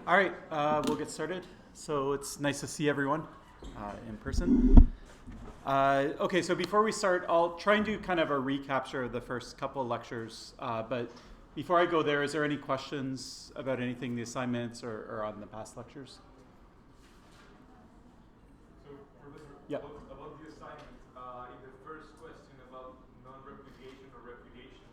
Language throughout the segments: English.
All right, we'll get started. So it's nice to see everyone in person. Okay, so before we start, I'll try and do kind of a recapture of the first couple of lectures. But before I go there, is there any questions about anything, the assignments or on the past lectures? So, Professor, yeah. about the assignment, in the first question about non-repudiation or repudiation,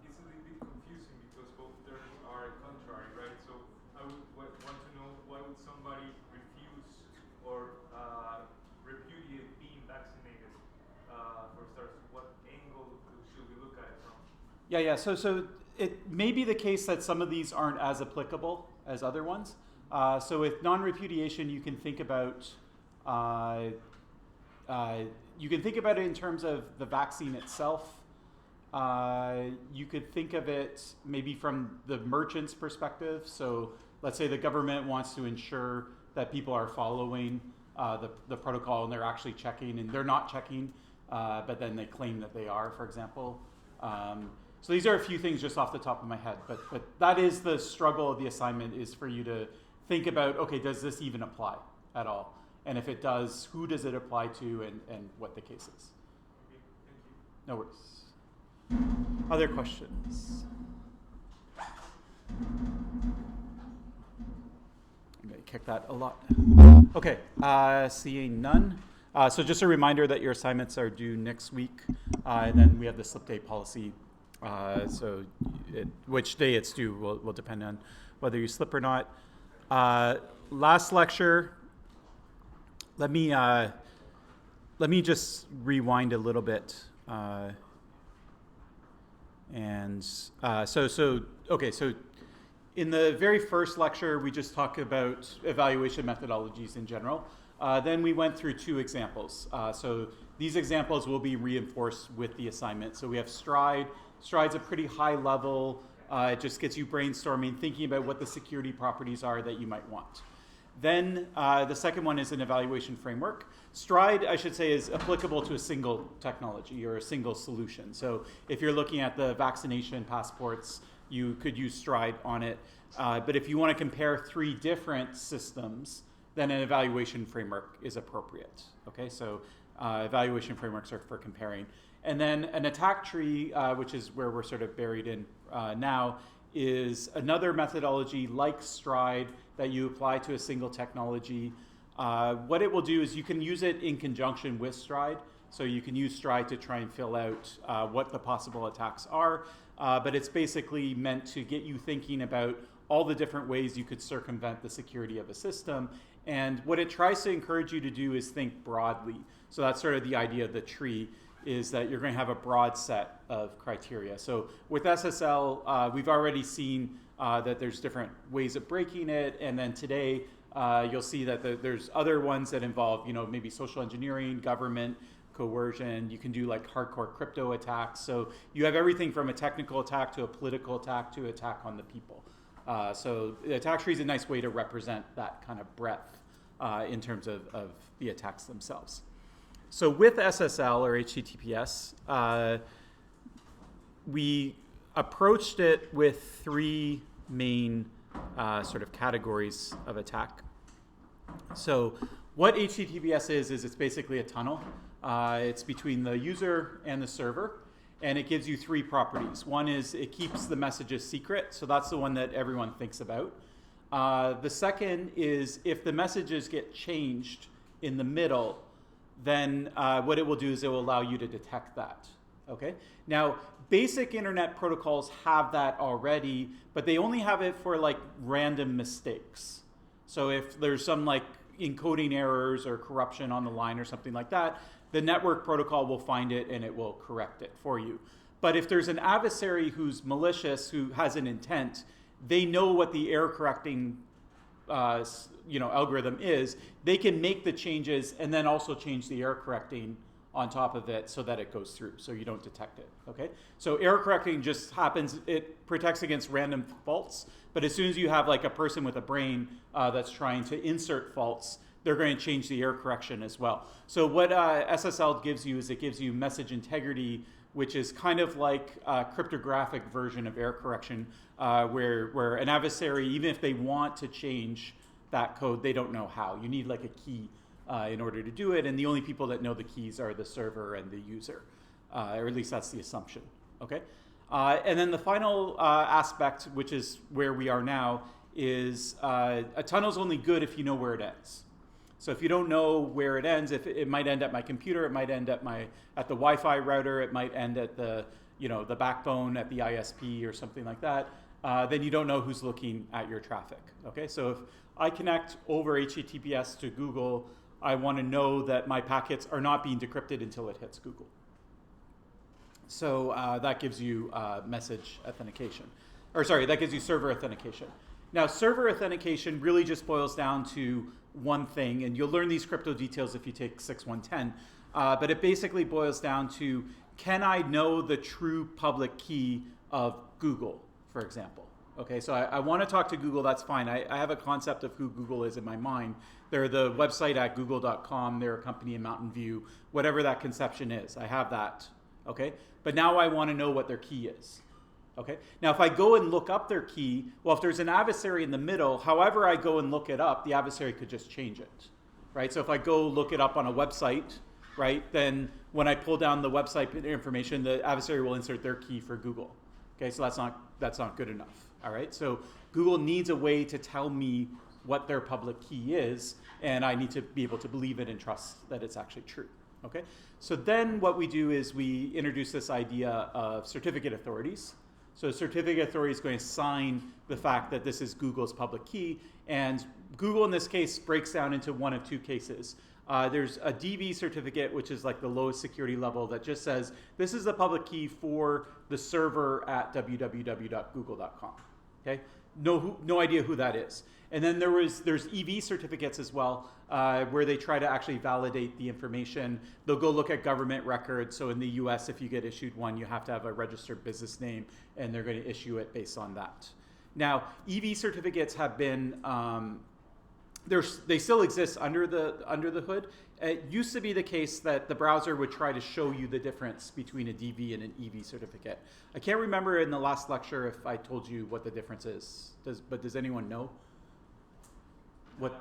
it's a little bit confusing because both terms are contrary, right? So I would want to know why would somebody refuse or repudiate being vaccinated? For starters, what angle should we look at it from? Yeah. So it may be the case that some of these aren't as applicable as other ones. So with non-repudiation, you can think about it in terms of the vaccine itself. You could think of it maybe from the merchant's perspective. So let's say the government wants to ensure that people are following the protocol and they're actually checking, and they're not checking, but then they claim that they are, for example. So these are a few things just off the top of my head, but that is the struggle of the assignment, is for you to think about, okay, does this even apply at all? And if it does, who does it apply to, and what the case is? Okay, thank you. No worries. Other questions? I'm going to kick that a lot. Okay, seeing none. So just a reminder that your assignments are due next week, and then we have the slip day policy. So which day it's due will depend on whether you slip or not. Last lecture, let me just rewind a little bit. So in the very first lecture, we just talked about evaluation methodologies in general. Then we went through two examples. So these examples will be reinforced with the assignment. So we have Stride. Stride's a pretty high level. It just gets you brainstorming, thinking about what the security properties are that you might want. Then the second one is an evaluation framework. Stride, I should say, is applicable to a single technology or a single solution. So if you're looking at the vaccination passports, you could use Stride on it. But if you want to compare three different systems, then an evaluation framework is appropriate. Okay, so evaluation frameworks are for comparing. And then an attack tree, which is where we're sort of buried in now, is another methodology like Stride that you apply to a single technology. What it will do is you can use it in conjunction with Stride. So you can use Stride to try and fill out what the possible attacks are. But it's basically meant to get you thinking about all the different ways you could circumvent the security of a system. And what it tries to encourage you to do is think broadly. So that's sort of the idea of the tree, is that you're going to have a broad set of criteria. So with SSL, we've already seen that there's different ways of breaking it. And then today, you'll see that there's other ones that involve, maybe social engineering, government, coercion. You can do like hardcore crypto attacks. So you have everything from a technical attack to a political attack to attack on the people. So the attack tree is a nice way to represent that kind of breadth in terms of the attacks themselves. So with SSL or HTTPS, we approached it with three main sort of categories of attack. So what HTTPS is it's basically a tunnel. It's between the user and the server, and it gives you three properties. One is it keeps the messages secret, so that's the one that everyone thinks about. The second is if the messages get changed in the middle, then what it will do is it will allow you to detect that. Okay. Now, basic internet protocols have that already, but they only have it for like random mistakes. So if there's some like encoding errors or corruption on the line or something like that, the network protocol will find it and it will correct it for you. But if there's an adversary who's malicious, who has an intent, they know what the error correcting algorithm is. They can make the changes and then also change the error correcting on top of it so that it goes through, so you don't detect it. Okay. So error correcting just happens. It protects against random faults, but as soon as you have like a person with a brain that's trying to insert faults, they're going to change the error correction as well. So what SSL gives you is it gives you message integrity which is kind of like a cryptographic version of error correction, where an adversary, even if they want to change that code, they don't know how. You need like a key in order to do it, and the only people that know the keys are the server and the user, or at least that's the assumption. Okay, and then the final aspect, which is where we are now, is a tunnel's only good if you know where it ends. So if you don't know where it ends, if it might end at my computer, it might end at the Wi-Fi router, it might end at the backbone at the ISP or something like that, then you don't know who's looking at your traffic. Okay, so if I connect over HTTPS to Google, I want to know that my packets are not being decrypted until it hits Google. So that gives you message authentication. Or sorry, that gives you server authentication. Now, server authentication really just boils down to one thing, and you'll learn these crypto details if you take 6110, but it basically boils down to, can I know the true public key of Google, for example? Okay, so I want to talk to Google, that's fine. I have a concept of who Google is in my mind. They're the website at google.com, they're a company in Mountain View, whatever that conception is, I have that, okay? But now I want to know what their key is. Okay. Now, if I go and look up their key, well, if there's an adversary in the middle, however I go and look it up, the adversary could just change it, right? So if I go look it up on a website, right, then when I pull down the website information, the adversary will insert their key for Google. Okay, so that's not good enough. All right. So Google needs a way to tell me what their public key is, and I need to be able to believe it and trust that it's actually true. Okay. So then what we do is we introduce this idea of certificate authorities. So certificate authority is going to sign the fact that this is Google's public key. And Google in this case breaks down into one of two cases. There's a DV certificate, which is like the lowest security level, that just says, this is the public key for the server at www.google.com. Okay? No idea who that is. And then there's EV certificates as well, where they try to actually validate the information. They'll go look at government records. So in the US, if you get issued one, you have to have a registered business name, and they're going to issue it based on that. Now, EV certificates have been, they still exist under the hood. It used to be the case that the browser would try to show you the difference between a DV and an EV certificate. I can't remember in the last lecture if I told you what the difference is. But does anyone know? What?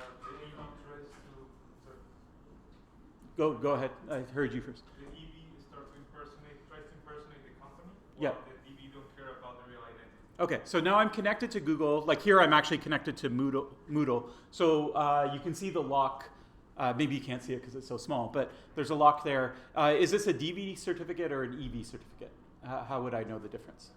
Go ahead. I heard you first. The EV tries to impersonate the company. Yeah. The DV don't care about the real identity. Okay, so now I'm connected to Google. Like here, I'm actually connected to Moodle. So you can see the lock. Maybe you can't see it because it's so small, but there's a lock there. Is this a DV certificate or an EV certificate? How would I know the difference?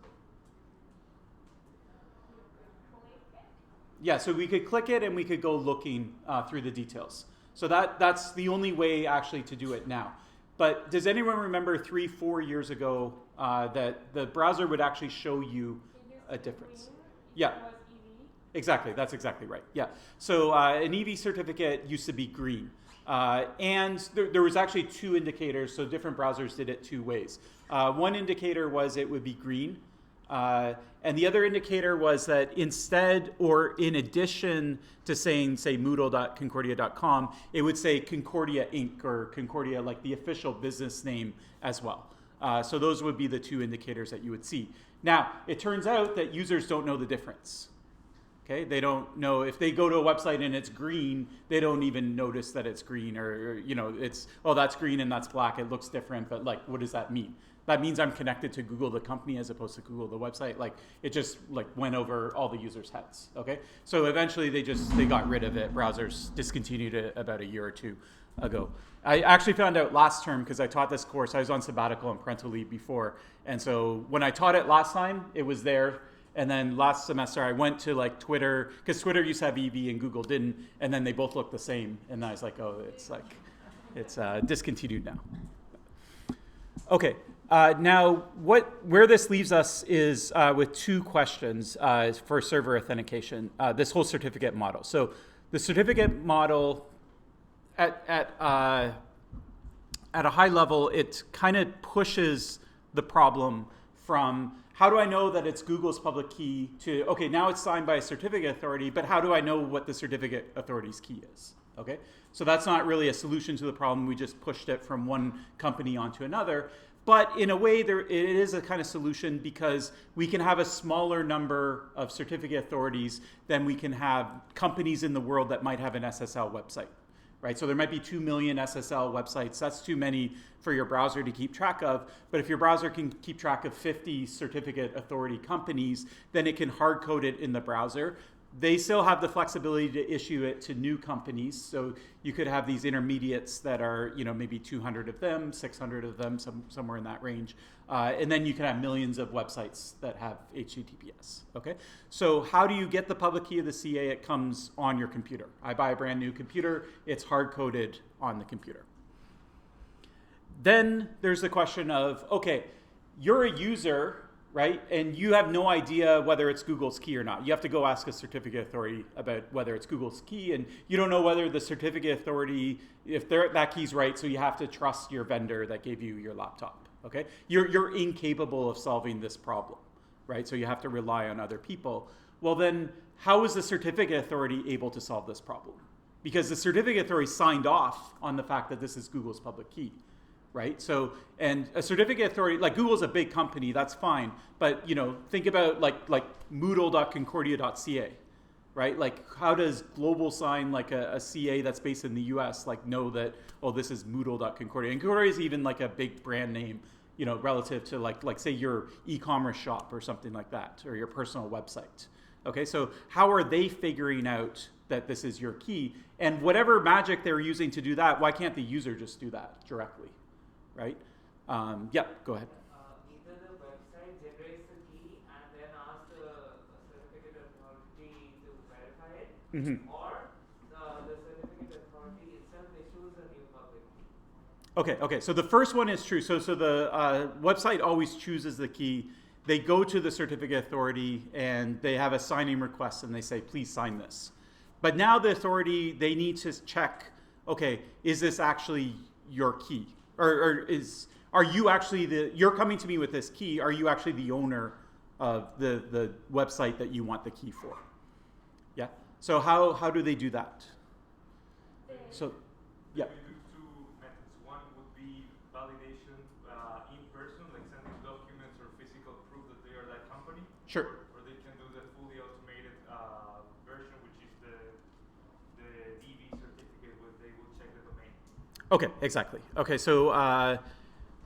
Yeah, so we could click it and we could go looking through the details. So that's the only way actually to do it now. But does anyone remember 3-4 years ago that the browser would actually show you a difference? Yeah, exactly. That's exactly right. Yeah. So an EV certificate used to be green. And there was actually two indicators, so different browsers did it two ways. One indicator was it would be green. And the other indicator was that instead, or in addition to saying, say, moodle.concordia.com, it would say Concordia Inc. or Concordia, like the official business name as well. So those would be the two indicators that you would see. Now, it turns out that users don't know the difference. Okay, they don't know if they go to a website and it's green, they don't even notice that it's green, or it's, oh, that's green and that's black, it looks different, but like, what does that mean? That means I'm connected to Google, the company, as opposed to Google, the website. Like, it just like went over all the users' heads, okay? So eventually they got rid of it. Browsers discontinued it about a year or two ago. I actually found out last term, because I taught this course, I was on sabbatical and parental leave before, and so when I taught it last time, it was there. And then last semester, I went to like Twitter, because Twitter used to have EV and Google didn't, and then they both looked the same. And I was like, oh, it's discontinued now. Okay, now where this leaves us is with two questions for server authentication, this whole certificate model. So the certificate model at a high level, it kind of pushes the problem from, how do I know that it's Google's public key, to, okay, now it's signed by a certificate authority, but how do I know what the certificate authority's key is? Okay, so that's not really a solution to the problem. We just pushed it from one company onto another. But in a way, it is a kind of solution because we can have a smaller number of certificate authorities than we can have companies in the world that might have an SSL website, right? So there might be 2 million SSL websites. That's too many for your browser to keep track of. But if your browser can keep track of 50 certificate authority companies, then it can hard code it in the browser. They still have the flexibility to issue it to new companies. So you could have these intermediates that are, maybe 200 of them, 600 of them, somewhere in that range. And then you can have millions of websites that have HTTPS, okay? So how do you get the public key of the CA? It comes on your computer. I buy a brand new computer. It's hard-coded on the computer. Then there's the question of, okay, you're a user, right? And you have no idea whether it's Google's key or not. You have to go ask a certificate authority about whether it's Google's key, and you don't know whether the certificate authority, if that key's right, so you have to trust your vendor that gave you your laptop, okay? You're incapable of solving this problem, right? So you have to rely on other people. Well then, how is the certificate authority able to solve this problem? Because the certificate authority signed off on the fact that this is Google's public key. Right? So, and a certificate authority, like Google's a big company, that's fine. But, think about like Moodle.concordia.ca, right? Like how does Global Sign, like a CA that's based in the US, like know that, oh, this is Moodle.concordia. And Concordia is even like a big brand name, relative to like say your e-commerce shop or something like that, or your personal website. Okay, so how are they figuring out that this is your key? And whatever magic they're using to do that, why can't the user just do that directly? Right? Yeah, go ahead. Either the website generates the key and then asks the certificate authority to verify it, or the certificate authority itself issues a new public key. Okay. So the first one is true. So the website always chooses the key. They go to the certificate authority and they have a signing request and they say, please sign this. But now the authority, they need to check, okay, is this actually your key? Or are you actually you're coming to me with this key, are you actually the owner of the website that you want the key for? Yeah? So how do they do that? So, yeah. We do two methods. One would be validation in person, like sending documents or physical proof that they are that company. Sure. Or they can do the fully automated version, which is the DV certificate, where they will check the domain. Okay, exactly. Okay, so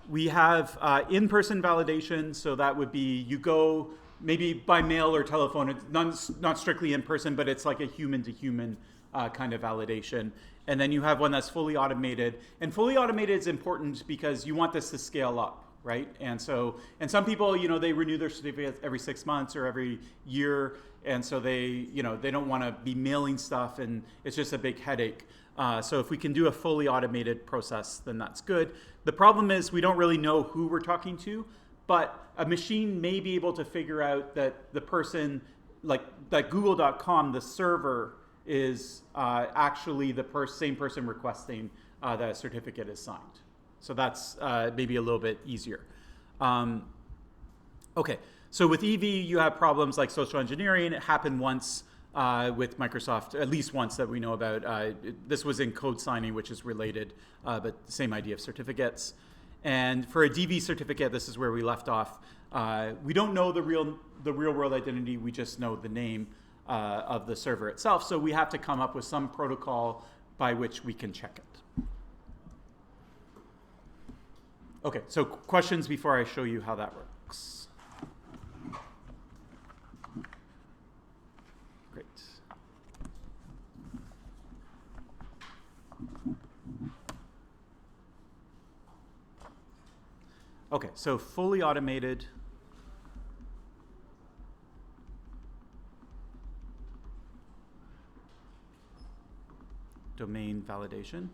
we have in-person validation. So that would be you go maybe by mail or telephone. It's not strictly in person, but it's like a human-to-human kind of validation. And then you have one that's fully automated. And fully automated is important because you want this to scale up, right? And some people, they renew their certificates every 6 months or every year. And so they don't want to be mailing stuff, and it's just a big headache. So if we can do a fully automated process, then that's good. The problem is we don't really know who we're talking to, but a machine may be able to figure out that the person, like Google.com, the server is actually the same person requesting that a certificate is signed. So that's maybe a little bit easier. Okay, so with EV, you have problems like social engineering. It happened once with Microsoft, at least once that we know about. This was in code signing, which is related, but the same idea of certificates. And for a DV certificate, this is where we left off. We don't know the real world identity. We just know the name of the server itself. So we have to come up with some protocol by which we can check it. Okay, so questions before I show you how that works. Great. Okay, so fully automated. Domain validation.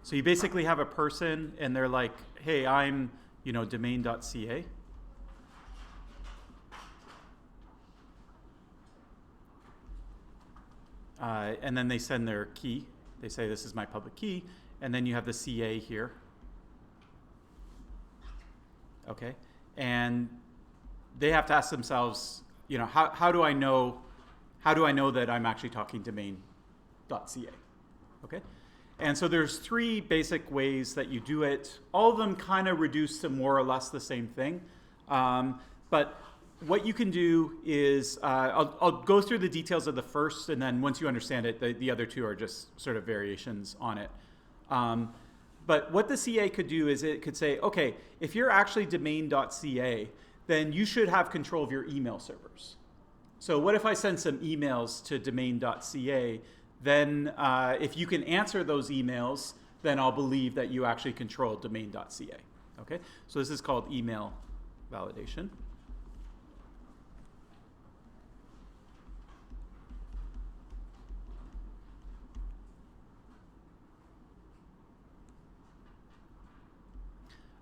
So you basically have a person and they're like, hey, I'm, domain.ca. And then they send their key. They say, this is my public key. And then you have the CA here. Okay. And they have to ask themselves, how do I know that I'm actually talking domain .ca. Okay? And so there's three basic ways that you do it. All of them kind of reduce to more or less the same thing. But what you can do is, I'll go through the details of the first, and then once you understand it, the other two are just sort of variations on it. But what the CA could do is it could say, okay, if you're actually domain.ca, then you should have control of your email servers. So what if I send some emails to domain.ca? Then if you can answer those emails, then I'll believe that you actually control domain.ca. Okay? So this is called email validation.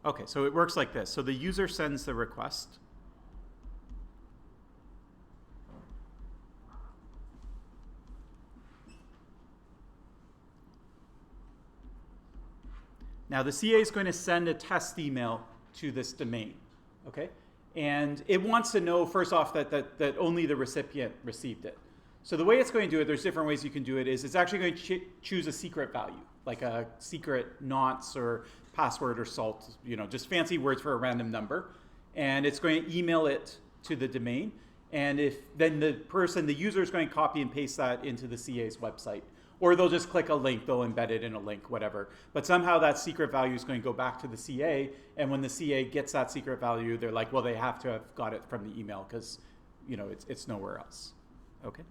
Okay, so it works like this. So the user sends the request. Now the CA is going to send a test email to this domain, okay? And it wants to know, first off, that only the recipient received it. So the way it's going to do it, there's different ways you can do it, is it's actually going to choose a secret value, like a secret nonce or password or salt, just fancy words for a random number. And it's going to email it to the domain. And then the user is going to copy and paste that into the CA's website. Or they'll just click a link, they'll embed it in a link, whatever. But somehow that secret value is going to go back to the CA, and when the CA gets that secret value, they're like, well, they have to have got it from the email because, it's nowhere else. Okay.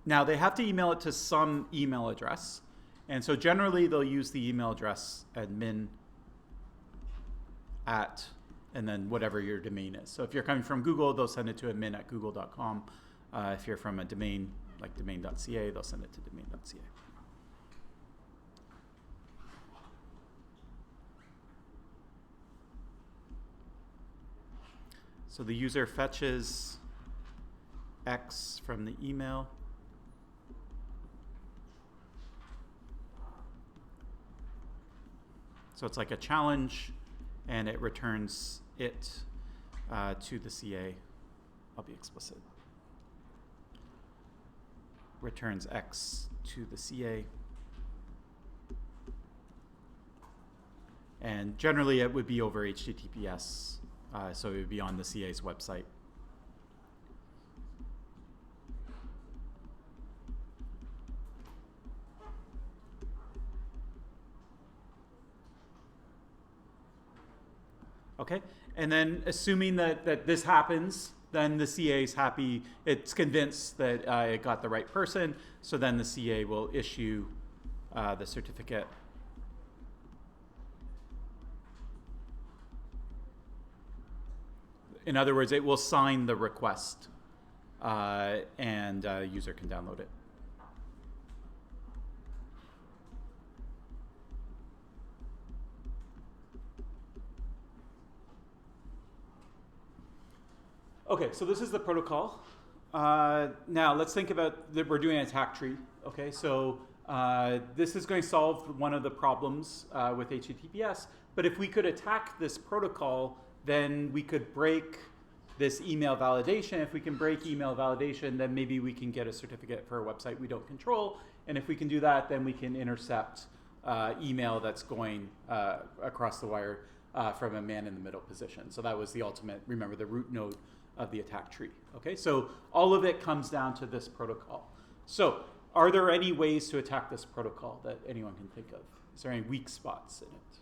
Now, they have to email it to some email address. And so generally, they'll use the email address admin at, and then whatever your domain is. So if you're coming from Google, they'll send it to admin@google.com. If you're from a domain like domain.ca, they'll send it to domain.ca. So the user fetches X from the email. So it's like a challenge, and it returns it to the CA. I'll be explicit. Returns X to the CA. And generally, it would be over HTTPS, so it would be on the CA's website. Okay, and then assuming that this happens, then the CA is happy. It's convinced that it got the right person, so then the CA will issue the certificate. In other words, it will sign the request, and a user can download it. Okay, so this is the protocol. Now let's think about that we're doing an attack tree. Okay, so this is going to solve one of the problems with HTTPS. But if we could attack this protocol, then we could break this email validation. If we can break email validation, then maybe we can get a certificate for a website we don't control. And if we can do that, then we can intercept email that's going across the wire from a man-in-the-middle position. So that was the ultimate, remember, the root node of the attack tree. Okay, so all of it comes down to this protocol. So are there any ways to attack this protocol that anyone can think of? Is there any weak spots in it?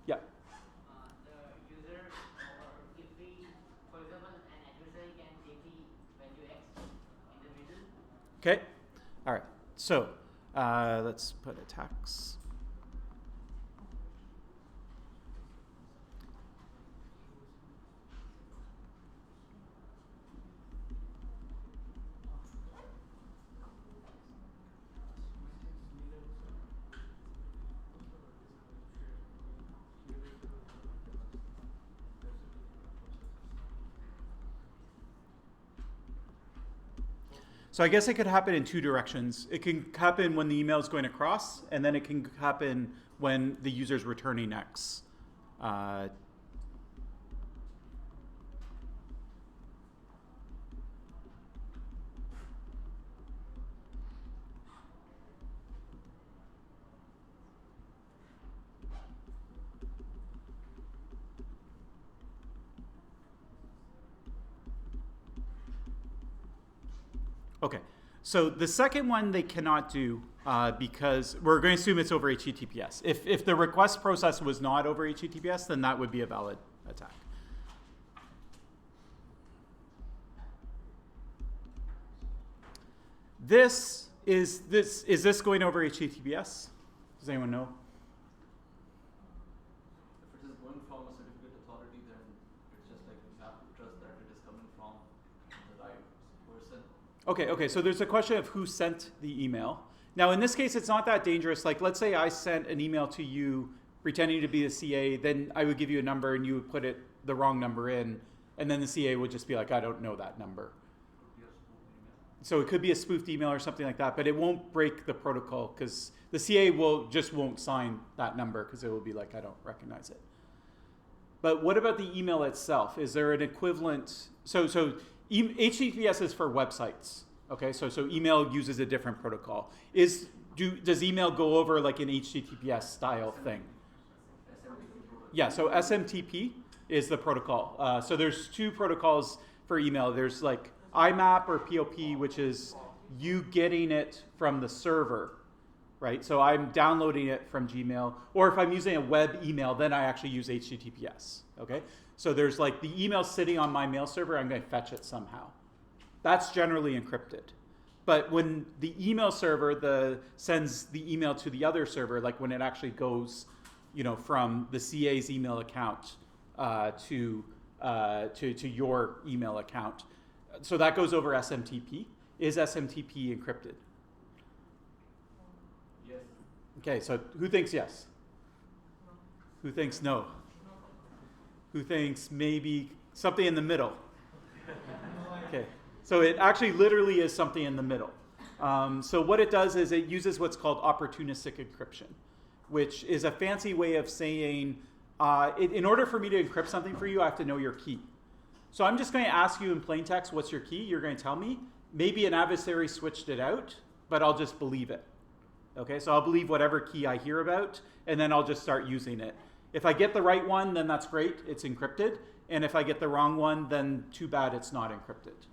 Yeah. The user, or if we, for example, an adversary can take the value X in the middle. Okay. All right. So let's put attacks. So I guess it could happen in two directions. It can happen when the email is going across, and then it can happen when the user is returning X. Okay, so the second one they cannot do because we're going to assume it's over HTTPS. If the request process was not over HTTPS, then that would be a valid attack. Is this going over HTTPS? Does anyone know? If it is going from a certificate authority, then it's just like you have to trust that it is coming from the right person. Okay, so there's a question of who sent the email. Now, in this case, it's not that dangerous. Like, let's say I sent an email to you pretending to be the CA, then I would give you a number and you would put the wrong number in, and then the CA would just be like, I don't know that number. So it could be a spoofed email or something like that, but it won't break the protocol because the CA won't sign that number because it will be like, I don't recognize it. But what about the email itself? Is there an equivalent? So HTTPS is for websites. Okay, so email uses a different protocol. Does email go over like an HTTPS style thing? Yeah, so SMTP is the protocol. So there's two protocols for email. There's like IMAP or POP, which is you getting it from the server, right? So I'm downloading it from Gmail, or if I'm using a web email, then I actually use HTTPS, okay? So there's like the email sitting on my mail server, I'm going to fetch it somehow. That's generally encrypted. But when the email server sends the email to the other server, like when it actually goes, from the CA's email account to your email account, so that goes over SMTP. Is SMTP encrypted? Yes. Okay, so who thinks yes? Who thinks no? Who thinks maybe something in the middle? Okay, so it actually literally is something in the middle. So what it does is it uses what's called opportunistic encryption, which is a fancy way of saying, in order for me to encrypt something for you, I have to know your key. So I'm just going to ask you in plain text, what's your key? You're going to tell me. Maybe an adversary switched it out, but I'll just believe it. Okay, so I'll believe whatever key I hear about, and then I'll just start using it. If I get the right one, then that's great, it's encrypted. And if I get the wrong one, then too bad it's not encrypted.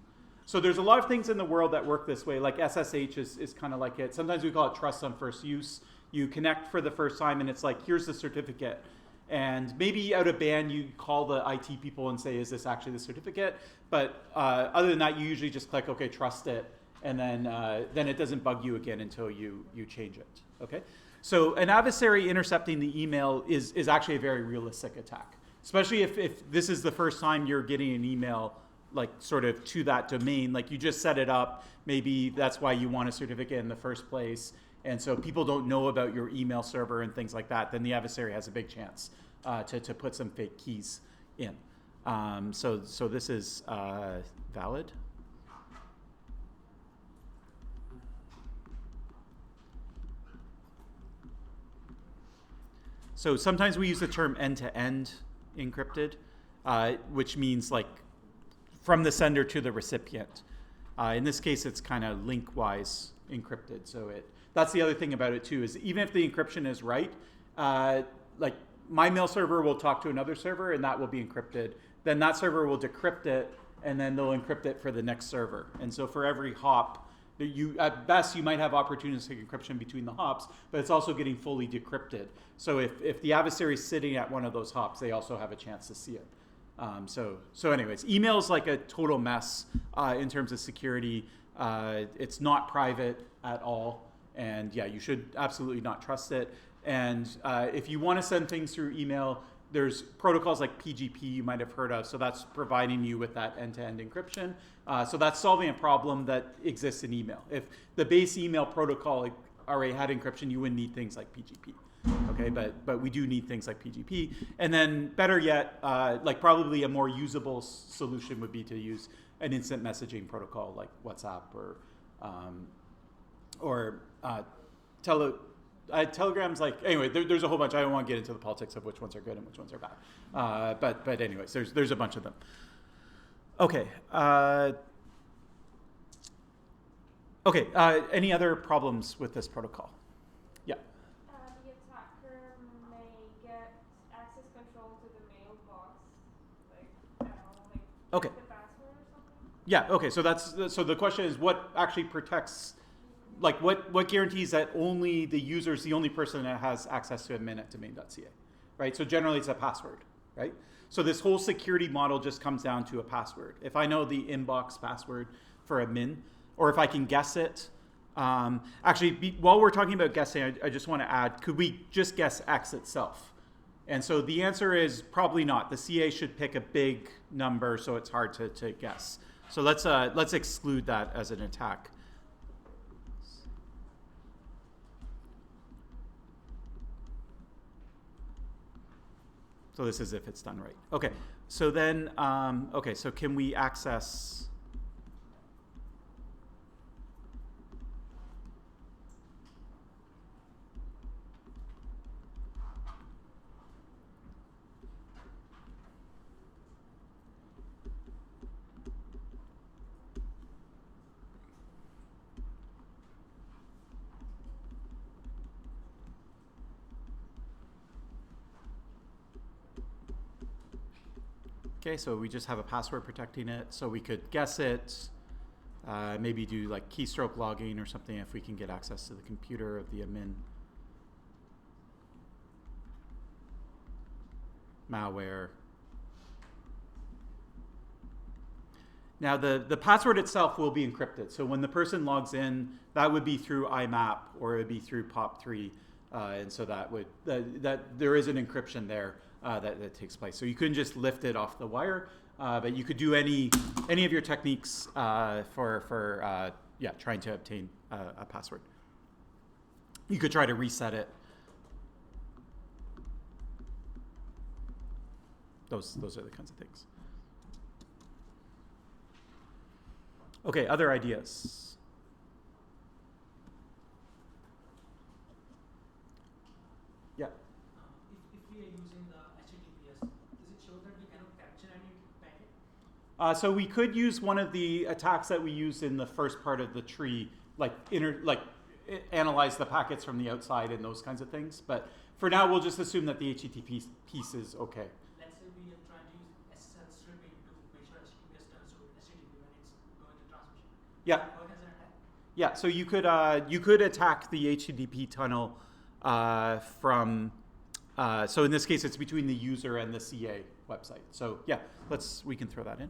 So there's a lot of things in the world that work this way, like SSH is kind of like it. Sometimes we call it trust on first use. You connect for the first time, and it's like, here's the certificate. And maybe out of band, you call the IT people and say, is this actually the certificate? But other than that, you usually just click, OK, trust it. And then it doesn't bug you again until you change it. Okay? So an adversary intercepting the email is actually a very realistic attack, especially if this is the first time you're getting an email like sort of to that domain. Like you just set it up. Maybe that's why you want a certificate in the first place. And so people don't know about your email server and things like that, then the adversary has a big chance to put some fake keys in. So this is valid. So sometimes we use the term end-to-end encrypted, which means like from the sender to the recipient. In this case, it's kind of link-wise encrypted. So that's the other thing about it too, is even if the encryption is right, like my mail server will talk to another server and that will be encrypted. Then that server will decrypt it and then they'll encrypt it for the next server. And so for every hop, at best you might have opportunistic encryption between the hops, but it's also getting fully decrypted. So if the adversary is sitting at one of those hops, they also have a chance to see it. So anyways, email is like a total mess in terms of security. It's not private at all. And yeah, you should absolutely not trust it. And if you want to send things through email, there's protocols like PGP you might have heard of. So that's providing you with that end-to-end encryption. So that's solving a problem that exists in email. If the base email protocol already had encryption, you wouldn't need things like PGP. Okay, but we do need things like PGP. And then better yet, like probably a more usable solution would be to use an instant messaging protocol like WhatsApp or or Telegram's like, anyway, there's a whole bunch. I don't want to get into the politics of which ones are good and which ones are bad. But anyways, there's a bunch of them. Okay. Any other problems with this protocol? Yeah. The attacker may get access control to the mailbox, like, I don't know, like Okay. the password or something. Yeah. Okay. So the question is, what actually protects? Like, what guarantees that only the user is the only person that has access to admin at domain.ca, right? So generally it's a password, right? So this whole security model just comes down to a password. If I know the inbox password for admin, or if I can guess it, while we're talking about guessing, I just want to add, could we just guess X itself? And so the answer is probably not. The CA should pick a big number, so it's hard to guess. So let's exclude that as an attack. So this is if it's done right. Okay, so then, so can we access? Okay, so we just have a password protecting it, so we could guess it, maybe do like keystroke logging or something if we can get access to the computer of the admin. Malware. Now the password itself will be encrypted, so when the person logs in, that would be through IMAP or it would be through POP3, and so that there is an encryption there. That takes place. So you couldn't just lift it off the wire, but you could do any of your techniques for trying to obtain a password. You could try to reset it. Those are the kinds of things. Okay, other ideas. Yeah. If we are using the HTTPS, does it show that we cannot capture any packet? So we could use one of the attacks that we used in the first part of the tree, analyze the packets from the outside and those kinds of things. But for now, we'll just assume that the HTTP piece is okay. Let's say we are trying to use SSL stripping to make sure HTTPS turns to HTTP when it's going to transmission. Yeah. Work as an attack? Yeah. So you could attack the HTTP tunnel from. So in this case, it's between the user and the CA website. So yeah, we can throw that in.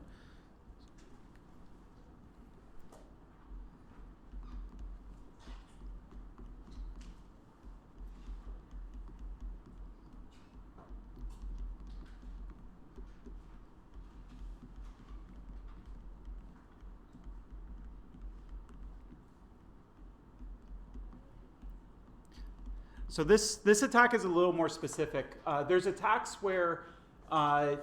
So this attack is a little more specific. There's attacks where the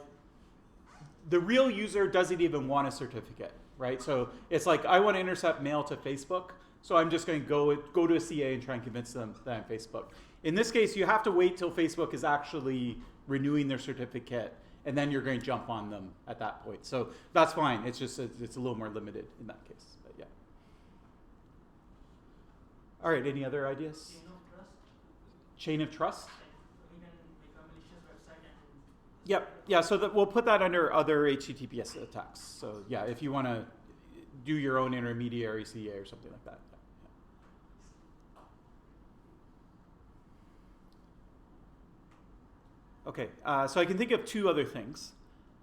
real user doesn't even want a certificate, right? So it's like, I want to intercept mail to Facebook, so I'm just going to go to a CA and try and convince them that I'm Facebook. In this case, you have to wait till Facebook is actually renewing their certificate, and then you're going to jump on them at that point. So that's fine. It's just it's a little more limited in that case. But yeah. All right. Any other ideas? Chain of trust? We can make a malicious website and... Yep. Yeah, so we'll put that under other HTTPS attacks. So yeah, if you want to do your own intermediary CA or something like that. Yeah. Okay, so I can think of two other things.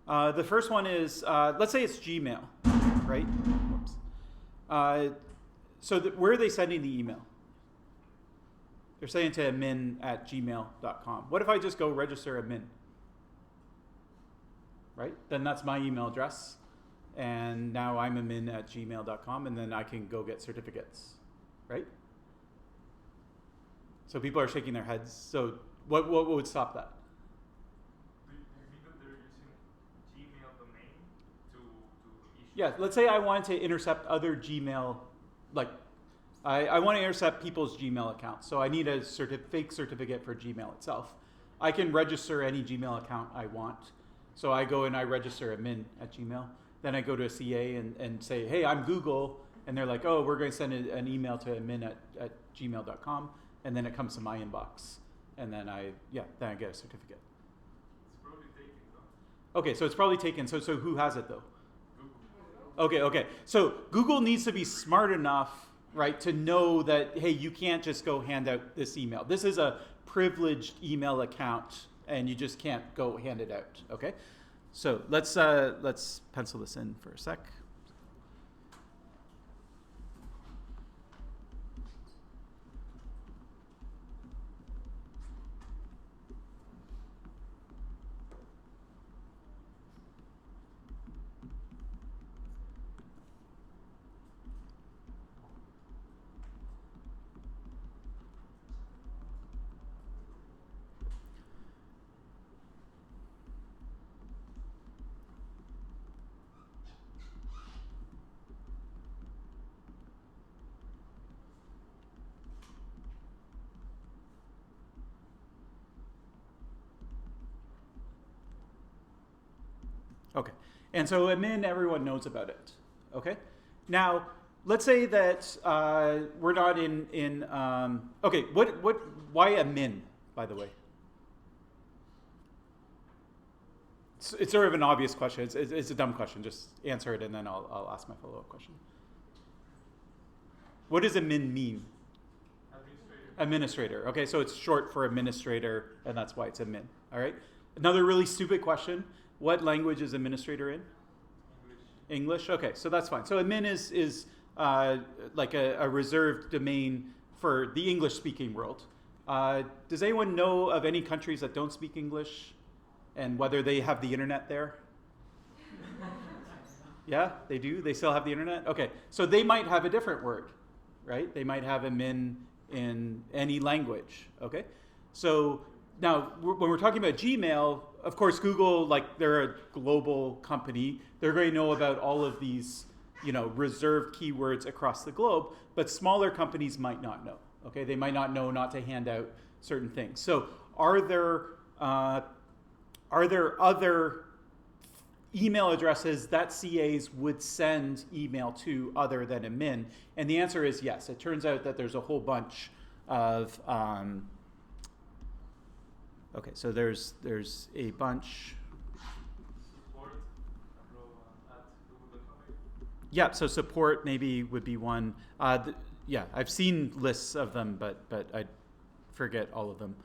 The first one is, let's say it's Gmail, right? Whoops. So where are they sending the email? They're saying to admin@gmail.com. What if I just go register admin? Right? Then that's my email address. And now I'm admin@gmail.com, and then I can go get certificates. Right? So people are shaking their heads. So what would stop that? Do you think that they're using Gmail domain to issue? Yeah, let's say I wanted to intercept other Gmail, like, I want to intercept people's Gmail accounts. So I need a fake certificate for Gmail itself. I can register any Gmail account I want. So I go and I register admin at Gmail. Then I go to a CA and say, hey, I'm Google. And they're like, oh, we're going to send an email to admin at gmail.com. And then it comes to my inbox. And then I get a certificate. It's probably taken, though. Okay, so it's probably taken. So who has it, though? Google. Okay. So Google needs to be smart enough, right, to know that, hey, you can't just go hand out this email. This is a privileged email account, and you just can't go hand it out, okay? So let's pencil this in for a sec. Okay, and so admin, everyone knows about it, okay? Now, let's say that we're not okay, why admin, by the way? It's sort of an obvious question. It's a dumb question. Just answer it and then I'll ask my follow-up question. What does admin mean? Administrator. Okay, so it's short for administrator, and that's why it's admin, all right? Another really stupid question. What language is administrator in? English. Okay, so that's fine. So admin is like a reserved domain for the English-speaking world. Does anyone know of any countries that don't speak English and whether they have the internet there? Yeah, they do? They still have the internet? Okay, so they might have a different word, right? They might have admin in any language, okay? So now, when we're talking about Gmail, of course, Google, like, they're a global company. They're going to know about all of these, reserved keywords across the globe, but smaller companies might not know, okay? They might not know not to hand out certain things. So are there other email addresses that CAs would send email to other than admin? And the answer is yes. It turns out that there's a whole bunch of... okay, so there's a bunch. Support at google.com. Yeah, so support maybe would be one. Yeah, I've seen lists of them, but I forget all of them.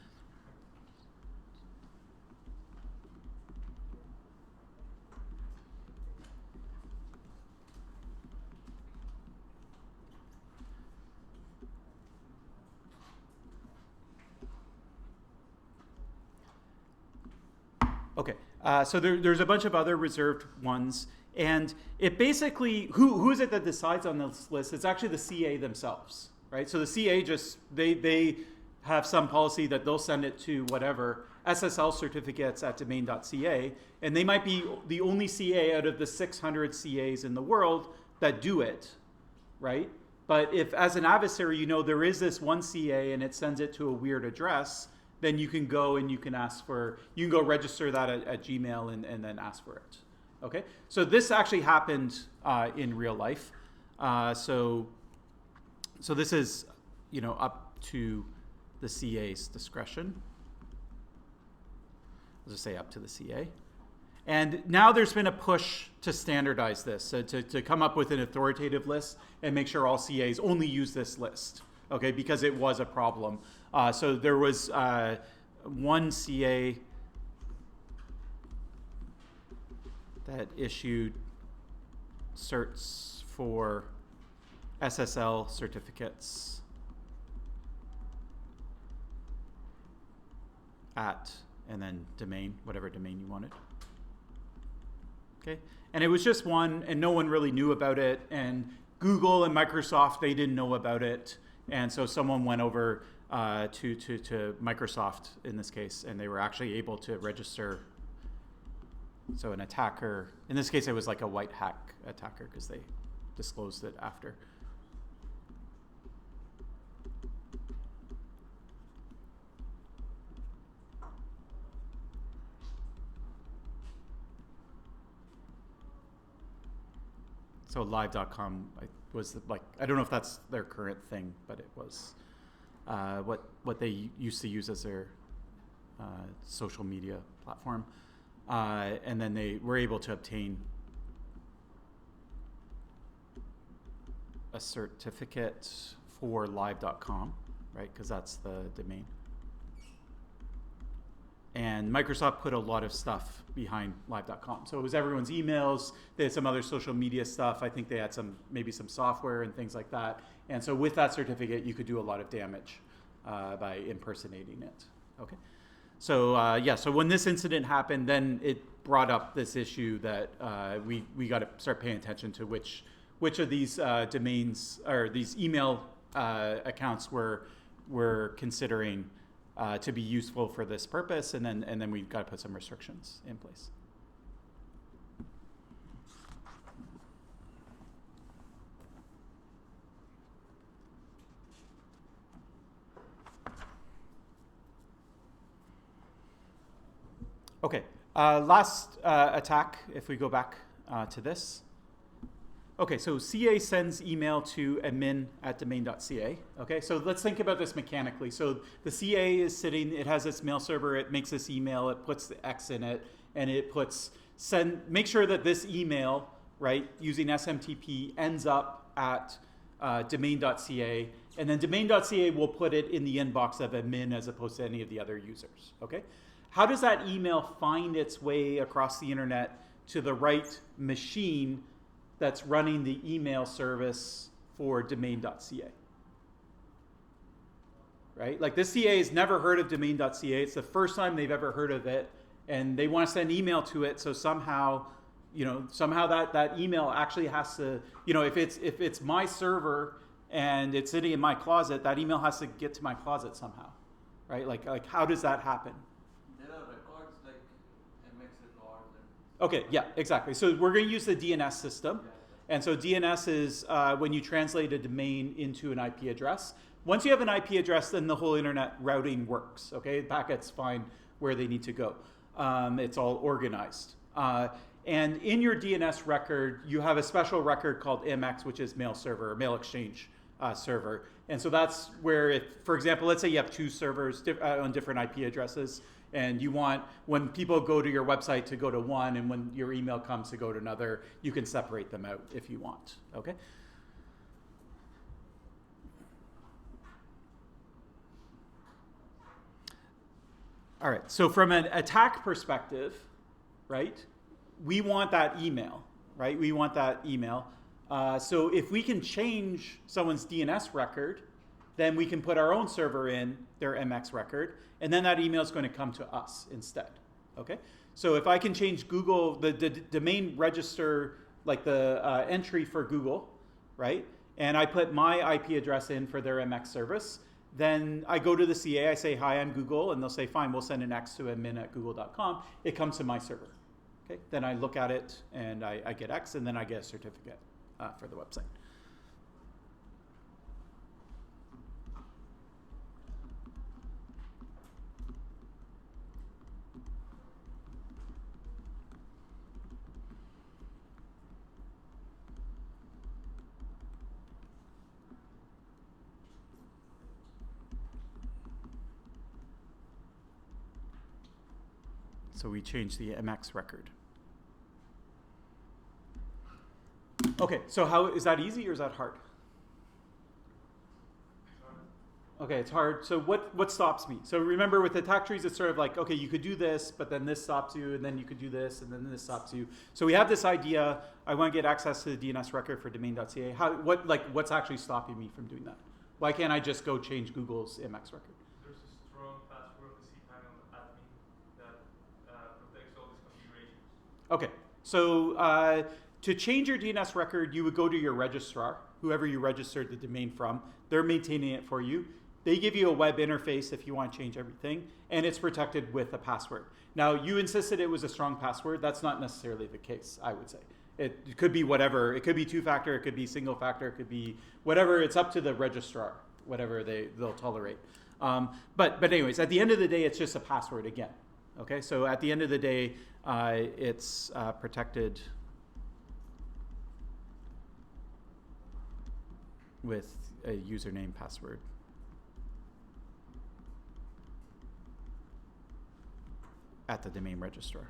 Okay, so there's a bunch of other reserved ones, and it basically, who is it that decides on this list? It's actually the CA themselves, right? So the CA they have some policy that they'll send it to whatever, SSL certificates at domain.ca, and they might be the only CA out of the 600 CAs in the world that do it, right? But if as an adversary, there is this one CA and it sends it to a weird address, then you can go and you can go register that at Gmail and then ask for it. Okay, so this actually happened in real life. So this is, up to the CA's discretion. I'll just say up to the CA. And now there's been a push to standardize this, so to come up with an authoritative list and make sure all CAs only use this list. Okay, because it was a problem. So there was one CA that issued certs for SSL certificates at, and then domain, whatever domain you wanted. Okay, and it was just one, and no one really knew about it, and Google and Microsoft, they didn't know about it. And so someone went over to Microsoft in this case, and they were actually able to register. So an attacker, in this case it was like a white hat attacker because they disclosed it after. So live.com was I don't know if that's their current thing, but it was what they used to use as their social media platform. And then they were able to obtain a certificate for live.com, right? Because that's the domain. And Microsoft put a lot of stuff behind live.com. So it was everyone's emails. They had some other social media stuff. I think they had maybe some software and things like that. And so with that certificate, you could do a lot of damage by impersonating it. Okay. So so when this incident happened, then it brought up this issue that we got to start paying attention to which of these domains or these email accounts we're considering to be useful for this purpose, and then we've got to put some restrictions in place. Okay, last attack, if we go back to this. Okay, so CA sends email to admin@domain.ca. Okay, so let's think about this mechanically. So the CA is sitting, it has its mail server, it makes this email, it puts the X in it, and it make sure that this email, right, using SMTP ends up at domain.ca, and then domain.ca will put it in the inbox of admin as opposed to any of the other users. Okay, how does that email find its way across the internet to the right machine that's running the email service for domain.ca? Right? Like this CA has never heard of domain.ca. It's the first time they've ever heard of it, and they want to send email to it. So somehow that email actually has to, if it's my server and it's sitting in my closet, that email has to get to my closet somehow, right? Like how does that happen? There are records like MX records. Okay, yeah, exactly. So we're going to use the DNS system. And so DNS is when you translate a domain into an IP address. Once you have an IP address, then the whole internet routing works. Okay, packets find where they need to go. It's all organized. And in your DNS record, you have a special record called MX, which is mail server, mail exchange server. And so that's where, for example, let's say you have two servers on different IP addresses, and you want, when people go to your website, to go to one, and when your email comes to go to another, you can separate them out if you want, okay? All right, so from an attack perspective, right, we want that email, right? We want that email. So if we can change someone's DNS record, then we can put our own server in their MX record, and then that email is going to come to us instead. Okay. So if I can change Google, the domain register, like the entry for Google, right, and I put my IP address in for their MX service, then I go to the CA, I say, hi, I'm Google, and they'll say, fine, we'll send an X to admin@google.com. It comes to my server. Okay. Then I look at it, and I get X, and then I get a certificate for the website. So we change the MX record. Okay, so how is that easy or is that hard? Okay, it's hard. So what stops me? So remember with attack trees, it's sort of like, okay, you could do this, but then this stops you, and then you could do this, and then this stops you. So we have this idea, I want to get access to the DNS record for domain.ca. What's actually stopping me from doing that? Why can't I just go change Google's MX record? There's a strong password on the cPanel admin that protects all these configurations. Okay, so to change your DNS record, you would go to your registrar, whoever you registered the domain from. They're maintaining it for you. They give you a web interface if you want to change everything, and it's protected with a password. Now, you insisted it was a strong password. That's not necessarily the case, I would say. It could be whatever. It could be two-factor. It could be single-factor. It could be whatever. It's up to the registrar, whatever they'll tolerate. But anyways, at the end of the day, it's just a password again. Okay, so at the end of the day, it's protected with a username password. At the domain registrar.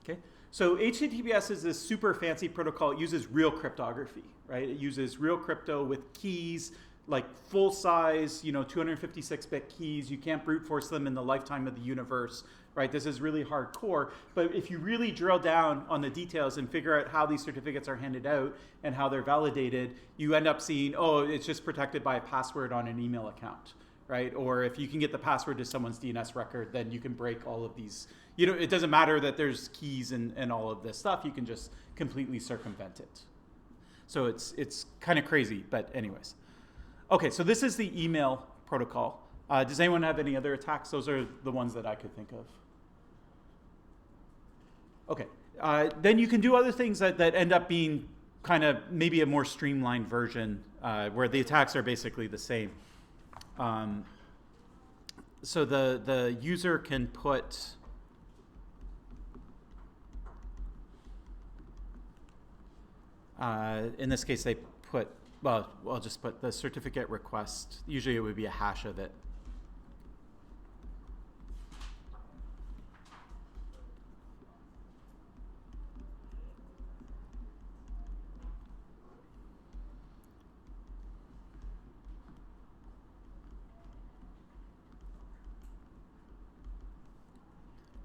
Okay, so HTTPS is this super fancy protocol. It uses real cryptography, right? It uses real crypto with keys, like full size, 256-bit keys. You can't brute force them in the lifetime of the universe, right? This is really hardcore. But if you really drill down on the details and figure out how these certificates are handed out and how they're validated, you end up seeing, oh, it's just protected by a password on an email account, right? Or if you can get the password to someone's DNS record, then you can break all of these. It doesn't matter that there's keys and all of this stuff. You can just completely circumvent it. So it's kind of crazy, but anyways. Okay, so this is the email protocol. Does anyone have any other attacks? Those are the ones that I could think of. Okay, then you can do other things that end up being kind of maybe a more streamlined version where the attacks are basically the same. So the user can put in this case they put, well, I'll just put the certificate request. Usually it would be a hash of it.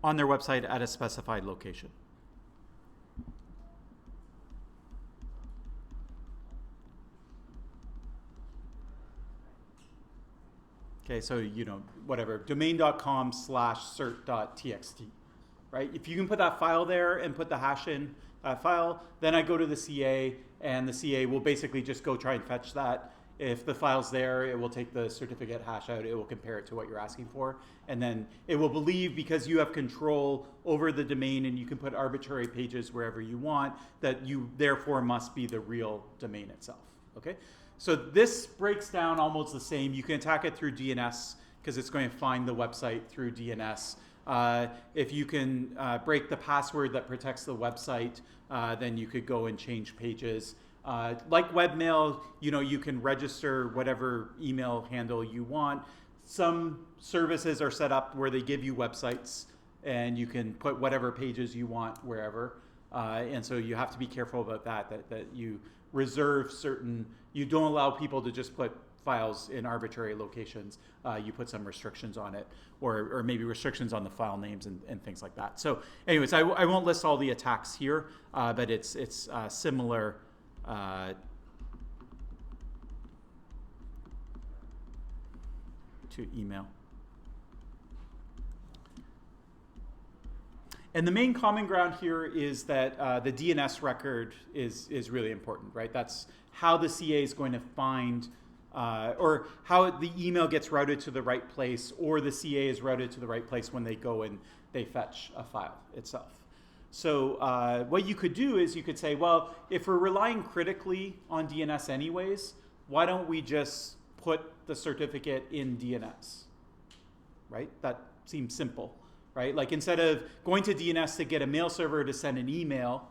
On their website at a specified location. Okay, so, whatever, domain.com/cert.txt, right? If you can put that file there and put the hash in that file, then I go to the CA, and the CA will basically just go try and fetch that. If the file's there, it will take the certificate hash out, it will compare it to what you're asking for, and then it will believe, because you have control over the domain and you can put arbitrary pages wherever you want, that you therefore must be the real domain itself, okay? So this breaks down almost the same. You can attack it through DNS because it's going to find the website through DNS. If you can break the password that protects the website, then you could go and change pages. Like webmail, you can register whatever email handle you want. Some services are set up where they give you websites and you can put whatever pages you want wherever. And so you have to be careful about that you reserve certain, you don't allow people to just put files in arbitrary locations. You put some restrictions on it, or maybe restrictions on the file names and things like that. So anyways, I won't list all the attacks here, but it's similar to email. And the main common ground here is that the DNS record is really important, right? That's how the CA is going to find, or how the email gets routed to the right place, or the CA is routed to the right place when they go and they fetch a file itself. So what you could do is you could say, well, if we're relying critically on DNS anyways, why don't we just put the certificate in DNS, right? That seems simple. Right? Like instead of going to DNS to get a mail server to send an email,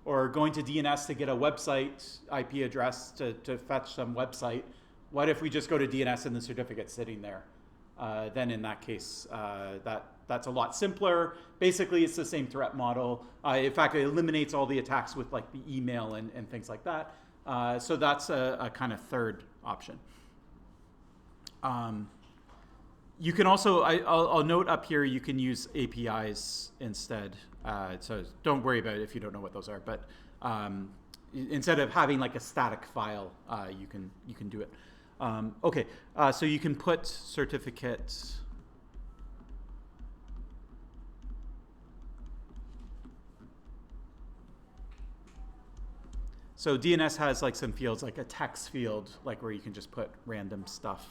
or going to DNS to get a website IP address to fetch some website, what if we just go to DNS and the certificate's sitting there? Then in that case, that's a lot simpler. Basically, it's the same threat model. In fact, it eliminates all the attacks with like the email and things like that. So that's a kind of third option. You can also, I'll note up here, you can use APIs instead. So don't worry about it if you don't know what those are. But instead of having like a static file, you can do it. Okay, so you can put certificates. So DNS has like some fields, like a text field, like where you can just put random stuff.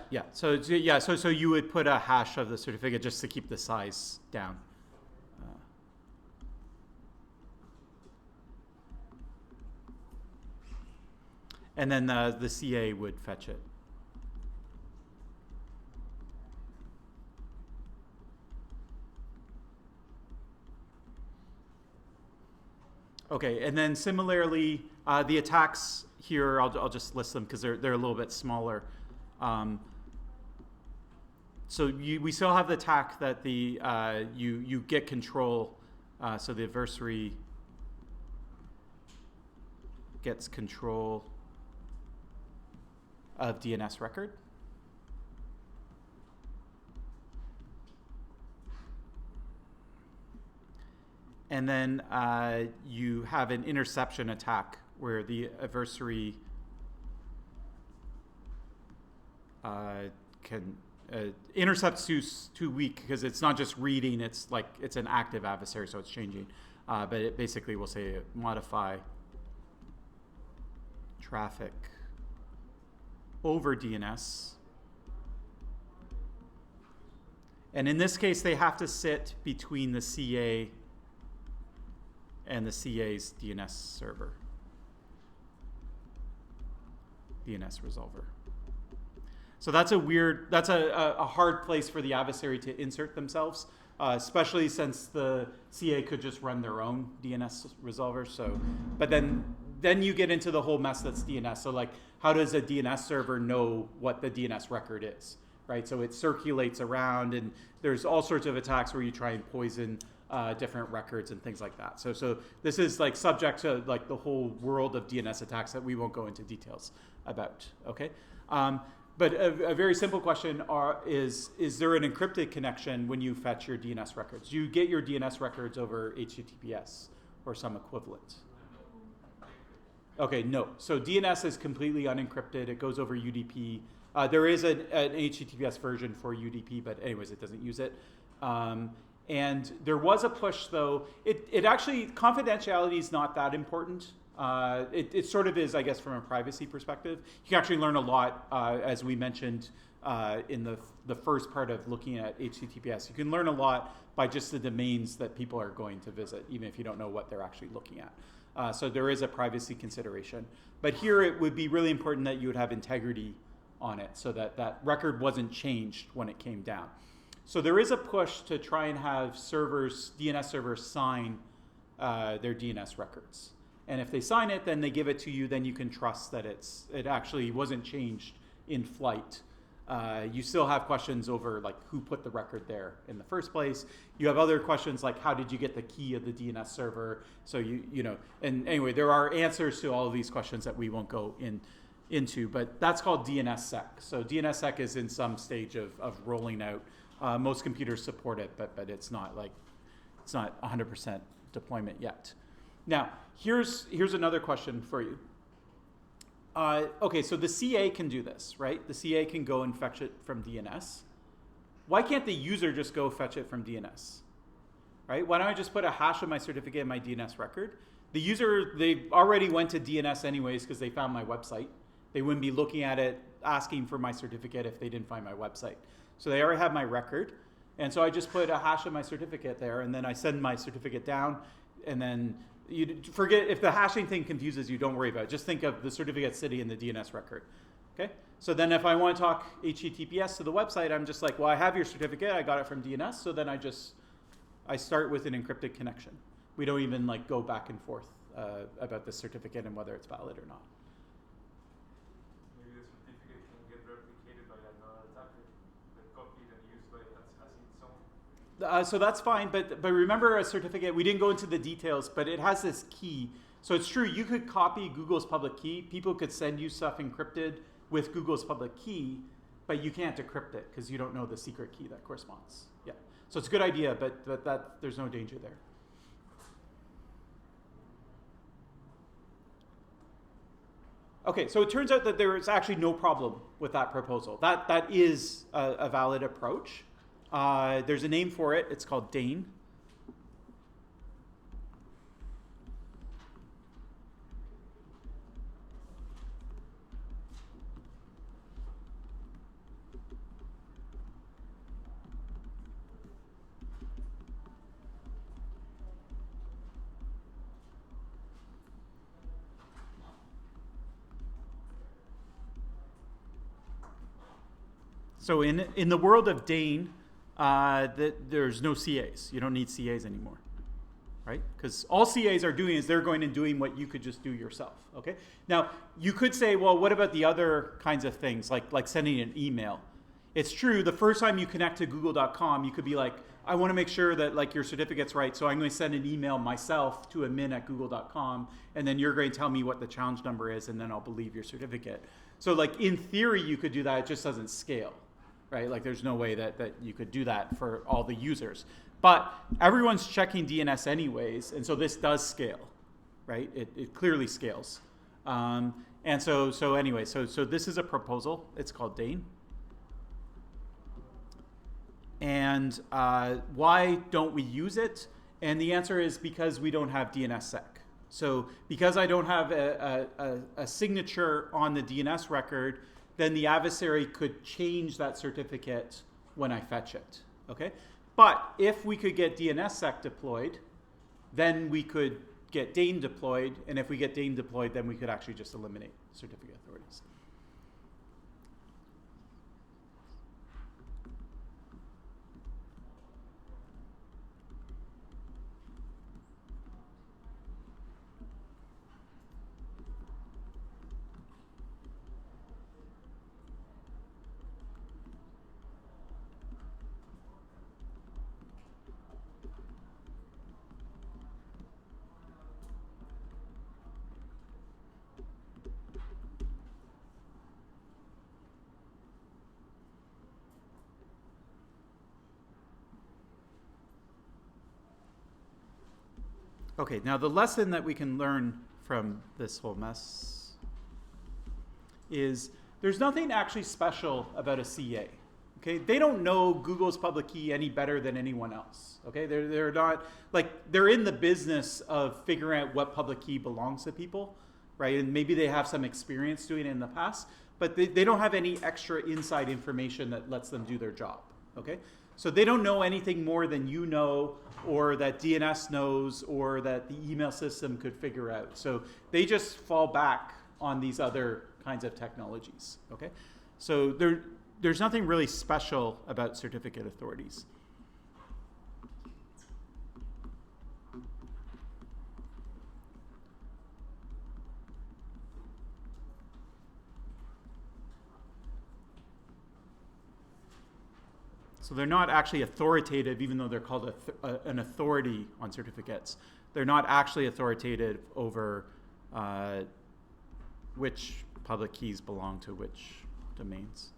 Yeah. So you would put a hash of the certificate just to keep the size down. and then the CA would fetch it. Okay, and then similarly, the attacks here, I'll just list them because they're a little bit smaller. So we still have the attack that the you get control, so the adversary gets control of DNS record. And then you have an interception attack where the adversary can intercept too weak because it's not just reading, it's like it's an active adversary, so it's changing. But it basically will say modify traffic over DNS. And in this case, they have to sit between the CA and the CA's DNS server, DNS resolver. So that's a hard place for the adversary to insert themselves, especially since the CA could just run their own DNS resolver. So, but then you get into the whole mess that's DNS. So like, how does a DNS server know what the DNS record is, right? So it circulates around, and there's all sorts of attacks where you try and poison different records and things like that. So this is like subject to like the whole world of DNS attacks that we won't go into details about, okay? But a very simple question is there an encrypted connection when you fetch your DNS records? Do you get your DNS records over HTTPS or some equivalent? Okay, no. So DNS is completely unencrypted. It goes over UDP. There is an HTTPS version for UDP, but anyways, it doesn't use it. And there was a push, though. It actually, confidentiality is not that important. It sort of is, I guess, from a privacy perspective. You can actually learn a lot, as we mentioned in the first part of looking at HTTPS. You can learn a lot by just the domains that people are going to visit, even if you don't know what they're actually looking at. So there is a privacy consideration. But here it would be really important that you would have integrity on it so that that record wasn't changed when it came down. So there is a push to try and have DNS servers sign their DNS records. And if they sign it, then they give it to you, then you can trust that it actually wasn't changed in flight. You still have questions over like who put the record there in the first place. You have other questions like how did you get the key of the DNS server? So you know, and anyway, there are answers to all of these questions that we won't go into, but that's called DNSSEC. So DNSSEC is in some stage of rolling out. Most computers support it, but it's not 100% deployment yet. Now, here's another question for you. Okay, so the CA can do this, right? The CA can go and fetch it from DNS. Why can't the user just go fetch it from DNS, right? Why don't I just put a hash of my certificate in my DNS record? The user, they already went to DNS anyways because they found my website. They wouldn't be looking at it, asking for my certificate if they didn't find my website. So they already have my record. And so I just put a hash of my certificate there, and then I send my certificate down, and then you forget, if the hashing thing confuses you, don't worry about it. Just think of the certificate sitting in the DNS record, okay? So then if I want to talk HTTPS to the website, I'm just like, well, I have your certificate, I got it from DNS, so then I start with an encrypted connection. We don't even like go back and forth about the certificate and whether it's valid or not. Maybe the certificate can get replicated by another attacker, then copied and used by as its own. So that's fine, but remember a certificate, we didn't go into the details, but it has this key. So it's true, you could copy Google's public key. People could send you stuff encrypted with Google's public key, but you can't decrypt it because you don't know the secret key that corresponds. Yeah. So it's a good idea, but there's no danger there. Okay, so it turns out that there is actually no problem with that proposal. That is a valid approach. There's a name for it. It's called DANE. So in the world of Dane, there's no CAs. You don't need CAs anymore, right? Because all CAs are doing is they're going and doing what you could just do yourself, okay? Now, you could say, well, what about the other kinds of things, like sending an email? It's true, the first time you connect to google.com, you could be like, I want to make sure that like your certificate's right, so I'm going to send an email myself to admin@google.com, and then you're going to tell me what the challenge number is, and then I'll believe your certificate. So like in theory, you could do that, it just doesn't scale, right? Like there's no way that you could do that for all the users. But everyone's checking DNS anyways, and so this does scale, right? It clearly scales. And so anyway, so this is a proposal. It's called Dane. And why don't we use it? And the answer is because we don't have DNSSEC. So because I don't have a signature on the DNS record, then the adversary could change that certificate when I fetch it, okay? But if we could get DNSSEC deployed, then we could get Dane deployed, and if we get Dane deployed, then we could actually just eliminate certificate authorities. Okay, now the lesson that we can learn from this whole mess is there's nothing actually special about a CA. Okay, they don't know Google's public key any better than anyone else. Okay, they're not like they're in the business of figuring out what public key belongs to people, right? And maybe they have some experience doing it in the past, but they don't have any extra inside information that lets them do their job. Okay, so they don't know anything more than you know, or that DNS knows, or that the email system could figure out. So they just fall back on these other kinds of technologies. Okay, so there's nothing really special about certificate authorities. So they're not actually authoritative, even though they're called an authority on certificates. They're not actually authoritative over which public keys belong to which domains.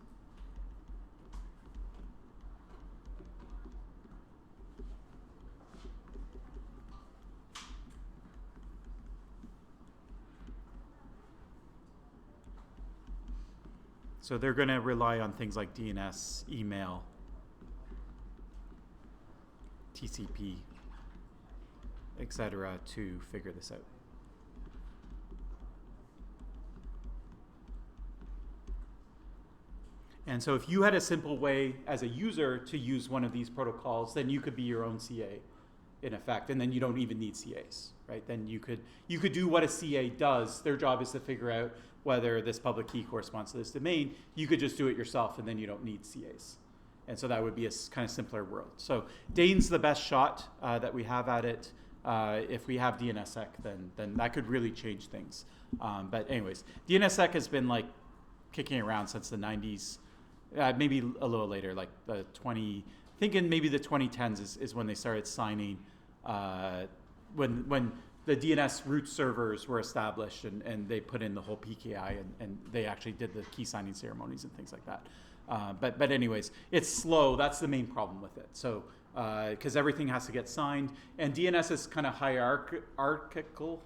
So they're going to rely on things like DNS, email, TCP, etc., to figure this out. And so if you had a simple way as a user to use one of these protocols, then you could be your own CA in effect, and then you don't even need CAs, right? Then you could do what a CA does. Their job is to figure out whether this public key corresponds to this domain. You could just do it yourself, and then you don't need CAs. And so that would be a kind of simpler world. So Dane's the best shot that we have at it. If we have DNSSEC, then that could really change things. But anyways, DNSSEC has been like kicking around since the 90s, maybe a little later, like thinking maybe the 2010s is when they started signing, when the DNS root servers were established and they put in the whole PKI and they actually did the key signing ceremonies and things like that. But anyways, it's slow. That's the main problem with it. So because everything has to get signed, and DNS is kind of hierarchical,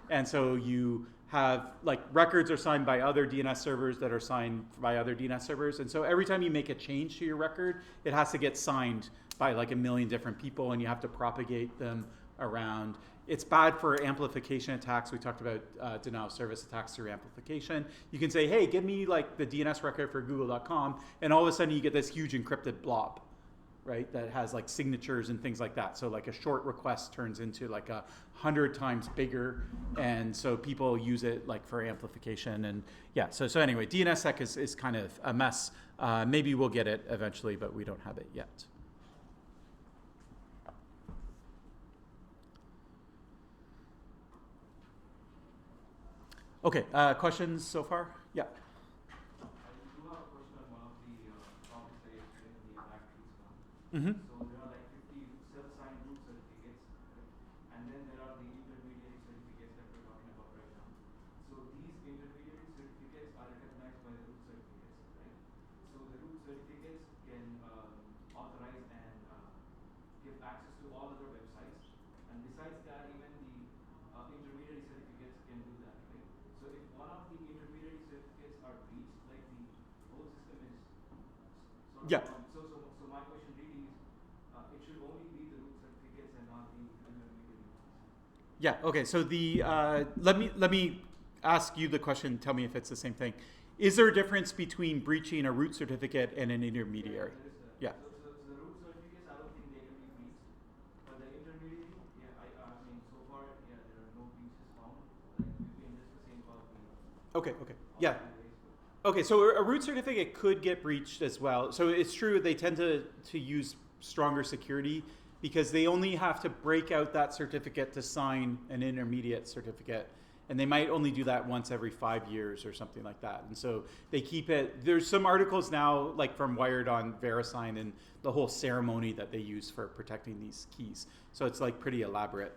and so you have like records are signed by other DNS servers that are signed by other DNS servers, and so every time you make a change to your record, it has to get signed by like a million different people, and you have to propagate them around. It's bad for amplification attacks. We talked about denial of service attacks through amplification. You can say, hey, give me like the DNS record for google.com, and all of a sudden you get this huge encrypted blob, right? That has like signatures and things like that. So like a short request turns into like 100 times bigger, and so people use it like for amplification. And yeah, so anyway, DNSSEC is kind of a mess. Maybe we'll get it eventually, but we don't have it yet. Okay, questions so far? Yeah. I do have a question on one of the topics that you explained in the attack trees one. Mm-hmm. So there are like 50 self-signed root certificates, right? And then there are the intermediary certificates that we're talking about right now. So these intermediary certificates are recognized by the root certificates, right? So the root certificates can authorize and give access to all other websites. And besides that, even the intermediary certificates can do that, right? So if one of the intermediary certificates are breached, like the whole system is sort of Yeah. So my question really is, it should only be the root certificates and not the intermediary ones. Yeah. Okay. So the let me ask you the question. Tell me if it's the same thing. Is there a difference between breaching a root certificate and an intermediary? Yeah. So the root certificates, I don't think they can be breached, but the intermediary, yeah, I mean, so far, yeah, there are no breaches found. Like we've been discussing about the Okay. Okay. Yeah. ways, Okay, so a root certificate could get breached as well. So it's true they tend to use stronger security because they only have to break out that certificate to sign an intermediate certificate. And they might only do that once every 5 years or something like that. And so they keep it. There's some articles now, like from Wired on VeriSign and the whole ceremony that they use for protecting these keys. So it's like pretty elaborate.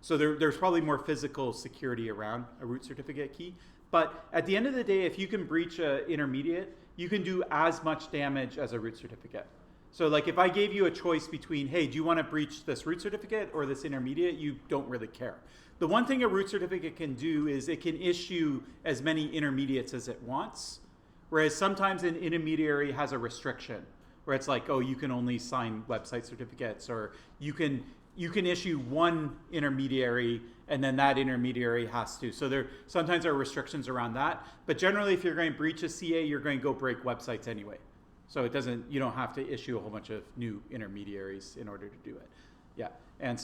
So there's probably more physical security around a root certificate key. But at the end of the day, if you can breach an intermediate, you can do as much damage as a root certificate. So like if I gave you a choice between, hey, do you want to breach this root certificate or this intermediate? You don't really care. The one thing a root certificate can do is it can issue as many intermediates as it wants, whereas sometimes an intermediary has a restriction where it's like, oh, you can only sign website certificates, or you can issue one intermediary and then that intermediary has to. So there sometimes are restrictions around that, but generally if you're going to breach a CA, you're going to go break websites anyway. So you don't have to issue a whole bunch of new intermediaries in order to do it. Yeah, and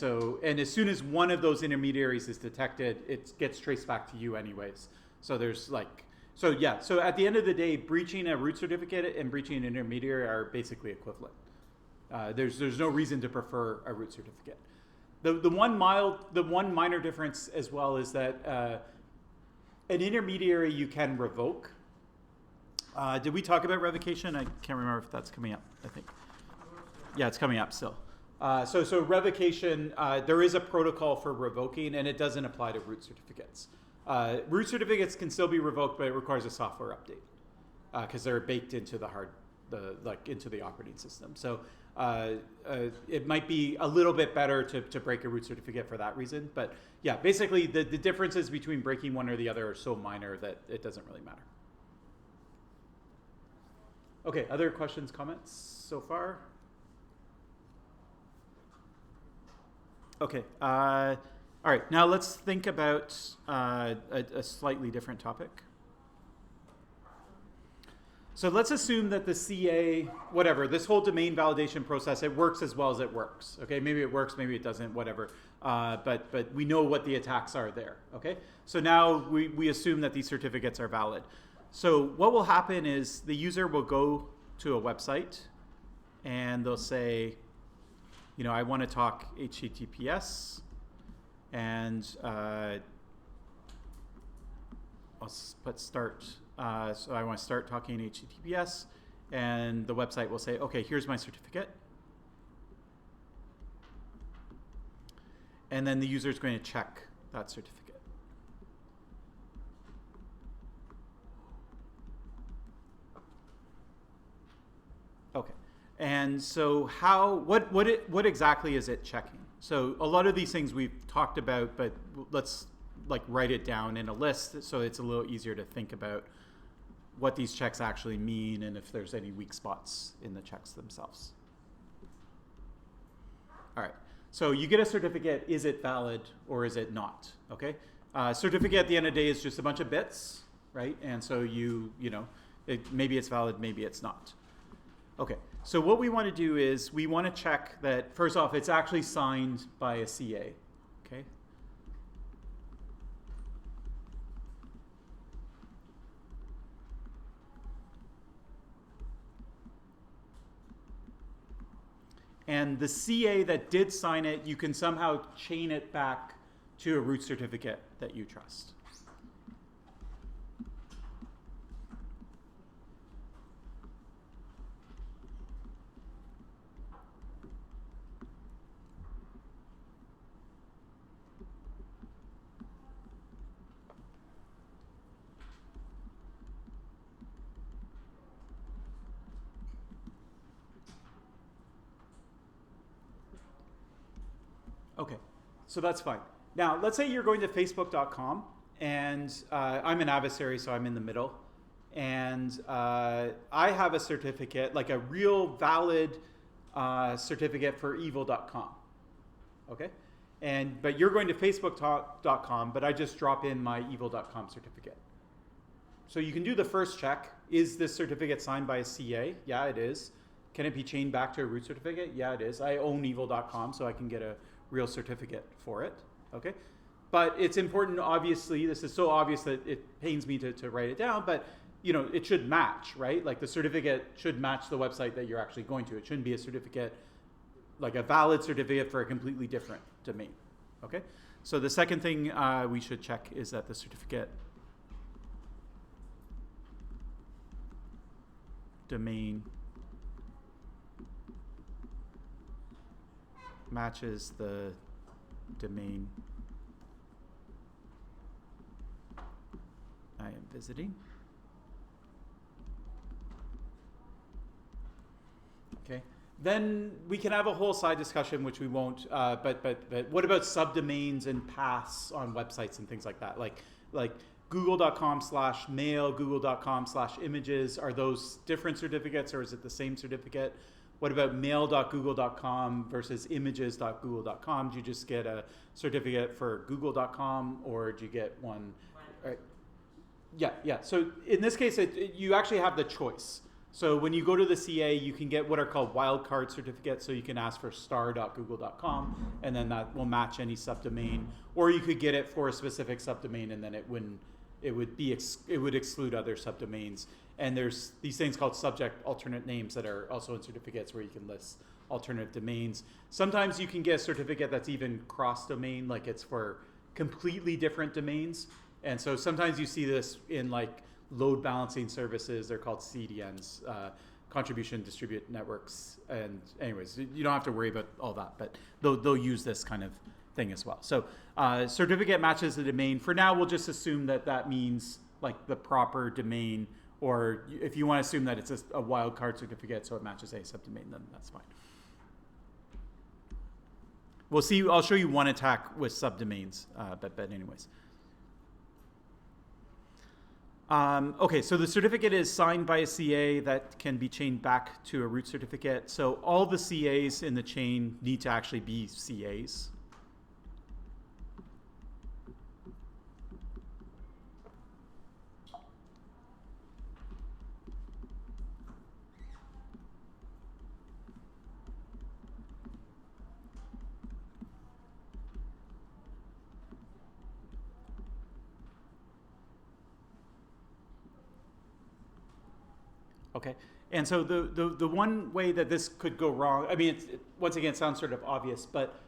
as soon as one of those intermediaries is detected, it gets traced back to you anyways. So so at the end of the day, breaching a root certificate and breaching an intermediary are basically equivalent. There's no reason to prefer a root certificate. The one minor difference as well is that an intermediary you can revoke. Did we talk about revocation? I can't remember if that's coming up. I think. Yeah, it's coming up still. So revocation, there is a protocol for revoking, and it doesn't apply to root certificates. Root certificates can still be revoked, but it requires a software update because they're baked into into the operating system. So it might be a little bit better to break a root certificate for that reason. But yeah, basically the differences between breaking one or the other are so minor that it doesn't really matter. Okay, other questions, comments so far? Okay, all right, now let's think about a slightly different topic. So let's assume that the CA, whatever, this whole domain validation process, it works as well as it works. Okay, maybe it works, maybe it doesn't, whatever. But we know what the attacks are there. Okay, so now we assume that these certificates are valid. So what will happen is the user will go to a website and they'll say, I want to talk HTTPS, and I'll put start. So I want to start talking HTTPS, and the website will say, okay, here's my certificate. And then the user is going to check that certificate. Okay. And so what exactly is it checking? So a lot of these things we've talked about, but let's write it down in a list so it's a little easier to think about what these checks actually mean and if there's any weak spots in the checks themselves. All right, so you get a certificate, is it valid or is it not, okay? Certificate at the end of the day is just a bunch of bits, right? And so maybe it's valid, maybe it's not. Okay, so what we want to do is we want to check that, first off, it's actually signed by a CA. Okay. And the CA that did sign it, you can somehow chain it back to a root certificate that you trust. Okay, so that's fine. Now, let's say you're going to facebook.com, and I'm an adversary, so I'm in the middle. And I have a certificate, like a real valid certificate for evil.com. Okay? But you're going to facebook.com, but I just drop in my evil.com certificate. So you can do the first check. Is this certificate signed by a CA? Yeah, it is. Can it be chained back to a root certificate? Yeah, it is. I own evil.com, so I can get a real certificate for it. Okay? But it's important, obviously, this is so obvious that it pains me to write it down, but it should match, right? Like the certificate should match the website that you're actually going to. It shouldn't be a certificate, like a valid certificate for a completely different domain. Okay? So the second thing we should check is that the certificate domain matches the domain I am visiting. Okay. Then we can have a whole side discussion, which we won't. But what about subdomains and paths on websites and things like that? Like google.com/mail, google.com/images. Are those different certificates, or is it the same certificate? What about mail.google.com versus images.google.com? Do you just get a certificate for google.com, or do you get one? Right? Yeah. So in this case, you actually have the choice. So when you go to the CA, you can get what are called wildcard certificates. So you can ask for star.google.com, and then that will match any subdomain. Or you could get it for a specific subdomain, and then it would exclude other subdomains. And there's these things called subject alternate names that are also in certificates where you can list alternative domains. Sometimes you can get a certificate that's even cross-domain, like it's for completely different domains. And so sometimes you see this in like load balancing services. They're called CDNs, contribution distributed networks. And anyways, you don't have to worry about all that, but they'll use this kind of thing as well. So certificate matches the domain. For now, we'll just assume that means like the proper domain. Or if you want to assume that it's a wildcard certificate, so it matches a subdomain, then that's fine. We'll see. I'll show you one attack with subdomains, but anyways. Okay, so the certificate is signed by a CA that can be chained back to a root certificate. So all the CAs in the chain need to actually be CAs. Okay, and so the one way that this could go wrong, I mean, once again, it sounds sort of obvious, but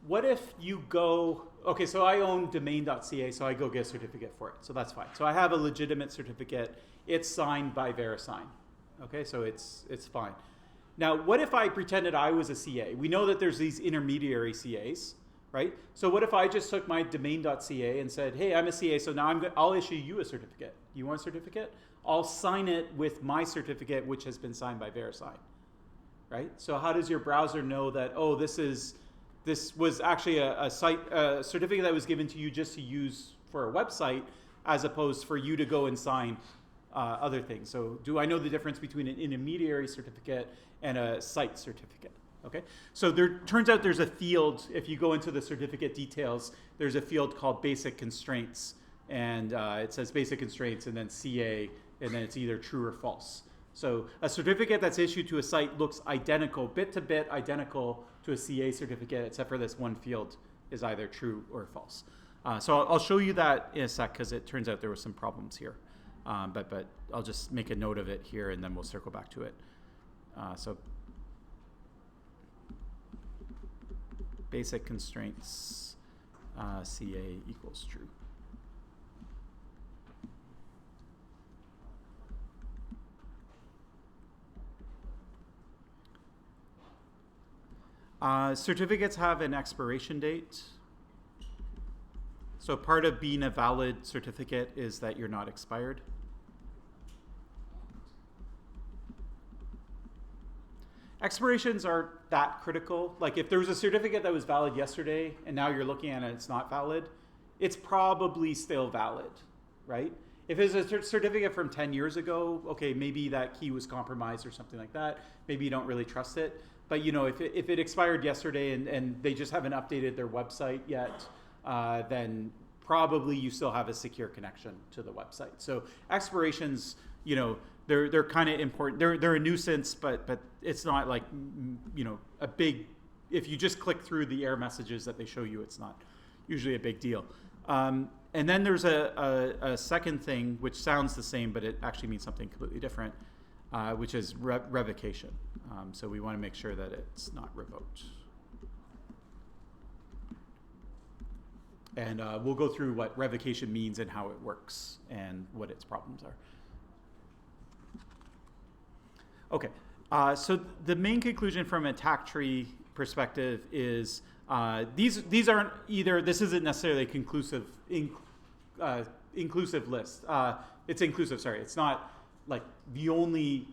what if you go, okay, so I own domain.ca, so I go get a certificate for it, so that's fine. So I have a legitimate certificate, it's signed by VeriSign, okay, so it's fine. Now, what if I pretended I was a CA? We know that there's these intermediary CAs, right? So what if I just took my domain.ca and said, hey, I'm a CA, so now I'll issue you a certificate. You want a certificate? I'll sign it with my certificate, which has been signed by VeriSign, right? So how does your browser know that, oh, this was actually a certificate that was given to you just to use for a website, as opposed for you to go and sign other things? So do I know the difference between an intermediary certificate and a site certificate? Okay, so turns out there's a field, if you go into the certificate details, there's a field called basic constraints, and it says basic constraints and then CA, and then it's either true or false. So a certificate that's issued to a site looks identical, bit to bit, identical to a CA certificate, except for this one field is either true or false. So I'll show you that in a sec, because it turns out there were some problems here. But I'll just make a note of it here, and then we'll circle back to it. So basic constraints, CA equals true. Certificates have an expiration date. So part of being a valid certificate is that you're not expired. Expirations aren't that critical. Like if there was a certificate that was valid yesterday and now you're looking at it and it's not valid, it's probably still valid, right? If it's a certificate from 10 years ago, okay, maybe that key was compromised or something like that. Maybe you don't really trust it. But you know, if it expired yesterday and they just haven't updated their website yet, then probably you still have a secure connection to the website. So expirations, you know, they're kind of important. They're a nuisance, but it's not like, you know, a big. If you just click through the error messages that they show you, it's not usually a big deal. And then there's a second thing which sounds the same, but it actually means something completely different, which is revocation. So we want to make sure that it's not revoked. And we'll go through what revocation means and how it works and what its problems are. Okay, so the main conclusion from an attack tree perspective is these aren't either. This isn't necessarily a conclusive inclusive list. It's inclusive. Sorry, it's not like the only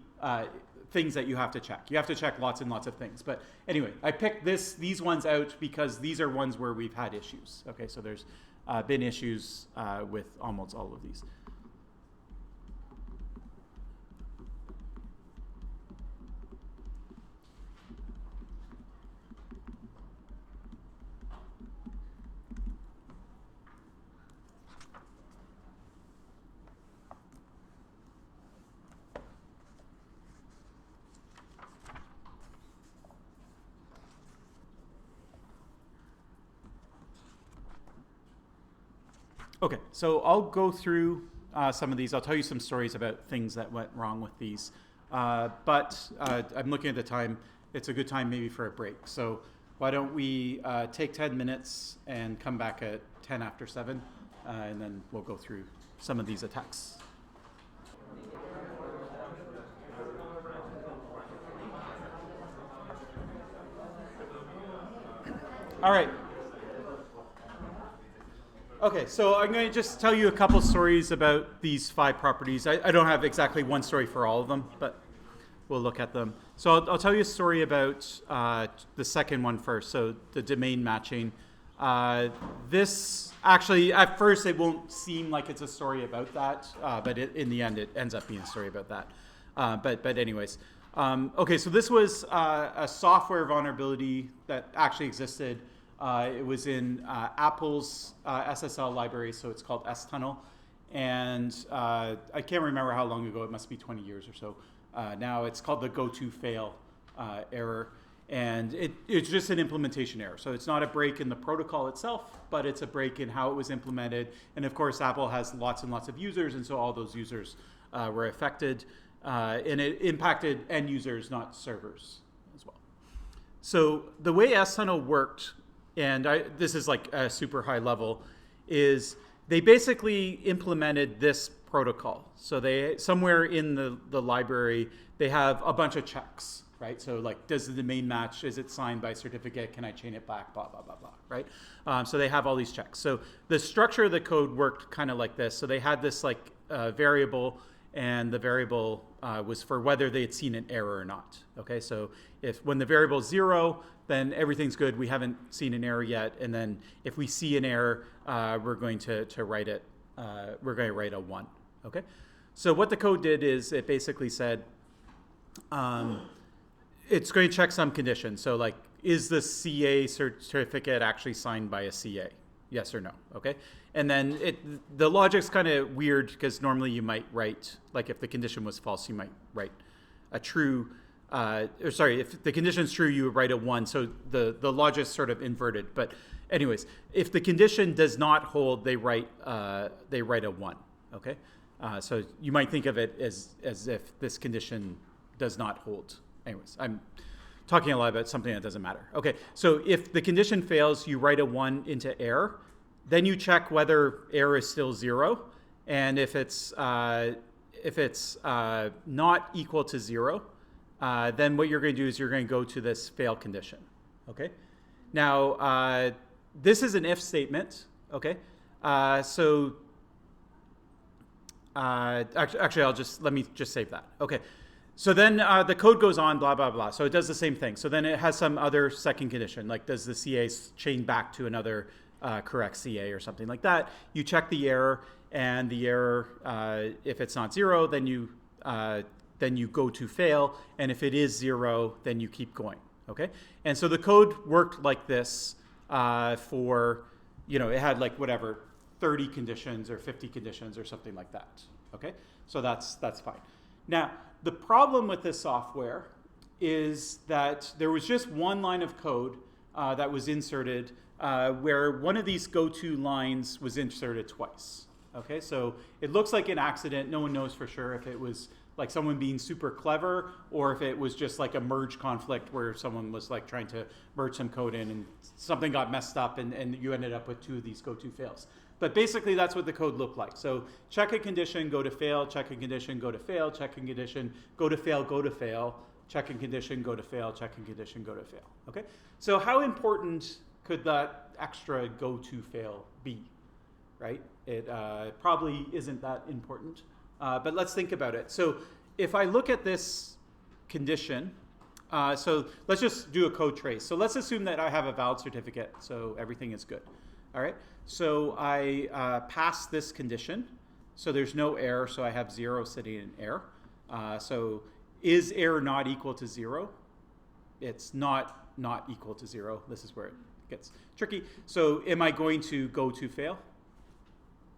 things that you have to check. You have to check lots and lots of things. But anyway, I picked these ones out because these are ones where we've had issues. Okay, so there's been issues with almost all of these. Okay, so I'll go through some of these. I'll tell you some stories about things that went wrong with these. But I'm looking at the time. It's a good time maybe for a break. So why don't we take 10 minutes and come back at 10 after 7, and then we'll go through some of these attacks. All right. Okay, so I'm going to just tell you a couple stories about these 5 properties. I don't have exactly one story for all of them, but we'll look at them. So I'll tell you a story about the second one first, so the domain matching. This, actually, at first it won't seem like it's a story about that, but in the end it ends up being a story about that. But anyways, okay, so this was a software vulnerability that actually existed. It was in Apple's SSL library, so it's called S-Tunnel. And I can't remember how long ago, it must be 20 years or so. Now it's called the go-to-fail error. And it's just an implementation error. So it's not a break in the protocol itself, but it's a break in how it was implemented. And of course, Apple has lots and lots of users, and so all those users were affected. And it impacted end users, not servers as well. So the way S-Tunnel worked, and this is like a super high level, is they basically implemented this protocol. So they, somewhere in the library, they have a bunch of checks, right? So like, does the domain match? Is it signed by certificate? Can I chain it back? Blah, blah, blah, blah, right? So they have all these checks. So the structure of the code worked kind of like this. So they had this like variable, and the variable was for whether they had seen an error or not. Okay, so when the variable is 0, then everything's good. We haven't seen an error yet. And then if we see an error, we're going to write it. We're going to write a 1. Okay, so what the code did is it basically said it's going to check some conditions. So like, is the CA certificate actually signed by a CA? Yes or no? Okay. And then the logic's kind of weird because normally you might write, like if the condition was false, you might write a true, or sorry, if the condition's true, you would write a 1. So the logic is sort of inverted. But anyways, if the condition does not hold, they write a 1. Okay, so you might think of it as if this condition does not hold. Anyways, I'm talking a lot about something that doesn't matter. Okay, so if the condition fails, you write a 1 into error. Then you check whether error is still 0, and if it's not equal to 0, then what you're going to do is you're going to go to this fail condition. Okay, now this is an if statement. Okay, so actually, let me just save that. Okay. So then the code goes on, blah, blah, blah. So it does the same thing. So then it has some other second condition, like does the CA chain back to another correct CA or something like that. You check the error, and the error, if it's not 0, then you go to fail. And if it is 0, then you keep going. Okay? And so the code worked like this for, it had like whatever, 30 conditions or 50 conditions or something like that. Okay? So that's fine. Now, the problem with this software is that there was just one line of code that was inserted where one of these go-to lines was inserted twice. Okay, so it looks like an accident. No one knows for sure if it was like someone being super clever or if it was just like a merge conflict where someone was like trying to merge some code in and something got messed up and you ended up with 2 of these go-to fails. But basically, that's what the code looked like. So check a condition, go to fail, check a condition, go to fail, check a condition, go to fail, go to fail, check a condition, go to fail, check a condition, go to fail. Okay? So how important could that extra go to fail be, right? It probably isn't that important, but let's think about it. So if I look at this condition, so let's just do a code trace. So let's assume that I have a valid certificate, so everything is good. All right, so I pass this condition, so there's no error, so I have 0 sitting in error. So is error not equal to 0? It's not equal to 0. This is where it gets tricky. So am I going to go to fail?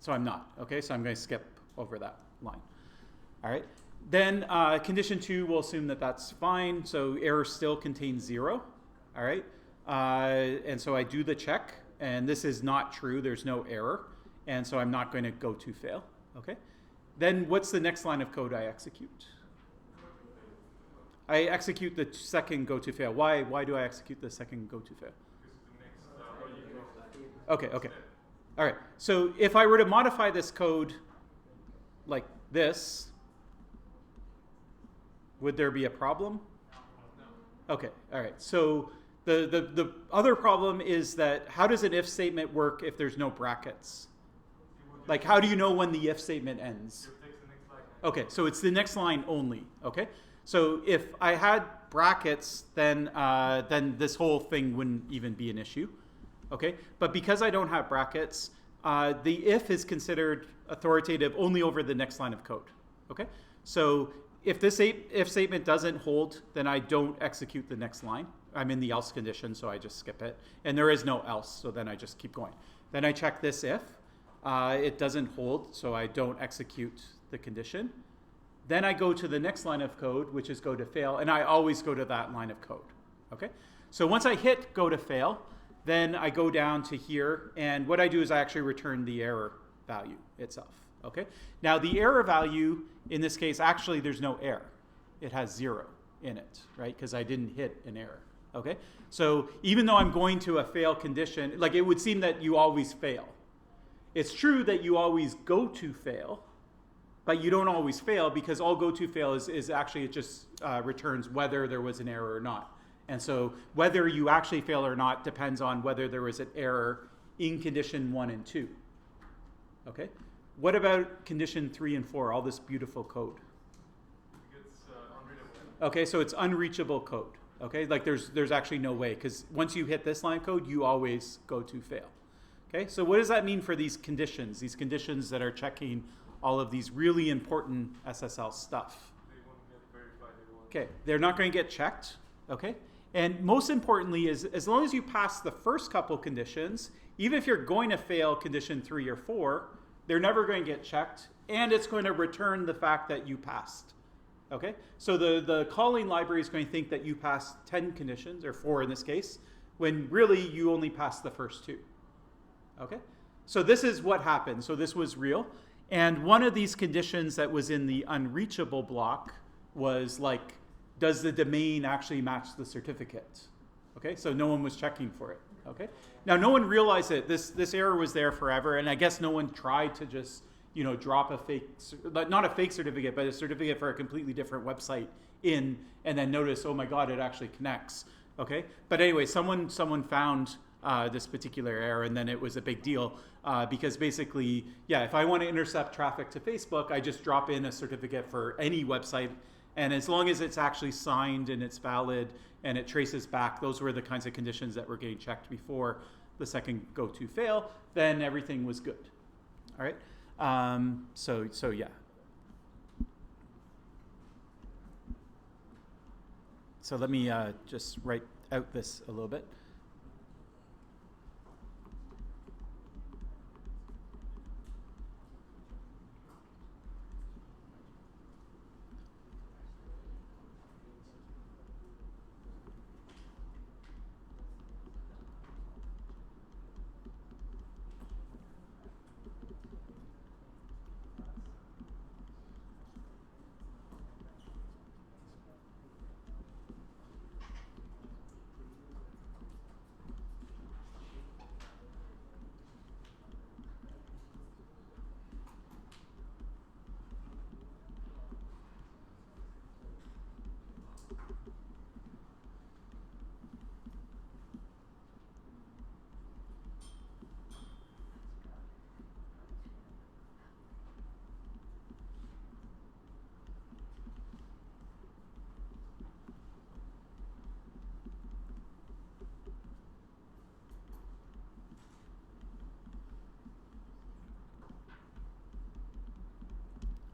So I'm not. Okay, so I'm going to skip over that line. All right, then condition 2, we'll assume that that's fine. So error still contains 0. All right, and so I do the check. And this is not true, there's no error. And so I'm not going to go to fail, okay? Then what's the next line of code I execute? I execute the second go to fail. Why do I execute the second go to fail? Okay. All right, so if I were to modify this code like this, would there be a problem? No. Okay, all right, so the other problem is that how does an if statement work if there's no brackets? Like how do you know when the if statement ends? Okay, so it's the next line only, okay? So if I had brackets, then this whole thing wouldn't even be an issue, okay? But because I don't have brackets, the if is considered authoritative only over the next line of code, okay? So if this if statement doesn't hold, then I don't execute the next line. I'm in the else condition, so I just skip it. And there is no else, so then I just keep going. Then I check this if. It doesn't hold, so I don't execute the condition. Then I go to the next line of code, which is go to fail, and I always go to that line of code. Okay? So once I hit go to fail, then I go down to here, and what I do is I actually return the error value itself. Okay? Now the error value, in this case, actually there's no error. It has 0 in it, right? Because I didn't hit an error. Okay? So even though I'm going to a fail condition, like it would seem that you always fail. It's true that you always go to fail, but you don't always fail because all go to fail is actually it just returns whether there was an error or not. And so whether you actually fail or not depends on whether there was an error in condition 1 and 2. Okay? What about condition 3 and 4, all this beautiful code? It's unreadable. Okay, so it's unreachable code. Okay, like there's actually no way because once you hit this line of code, you always go to fail. Okay, so what does that mean for these conditions that are checking all of these really important SSL stuff? They won't get verified. Okay, they're not going to get checked. Okay, and most importantly is as long as you pass the first couple conditions, even if you're going to fail condition 3 or 4, they're never going to get checked, and it's going to return the fact that you passed Okay, so the calling library is going to think that you passed 10 conditions, or 4 in this case, when really you only passed the first 2. Okay, so this is what happened. So this was real. And one of these conditions that was in the unreachable block was like, does the domain actually match the certificate? Okay, so no one was checking for it. Okay, now no one realized that this error was there forever, and I guess no one tried to just drop a fake, not a fake certificate, but a certificate for a completely different website in, and then notice, oh my God, it actually connects. Okay, but anyway, someone found this particular error, and then it was a big deal because basically, yeah, if I want to intercept traffic to Facebook, I just drop in a certificate for any website, and as long as it's actually signed and it's valid and it traces back, those were the kinds of conditions that were getting checked before the second go-to fail, then everything was good. All right. So yeah. So let me just write out this a little bit.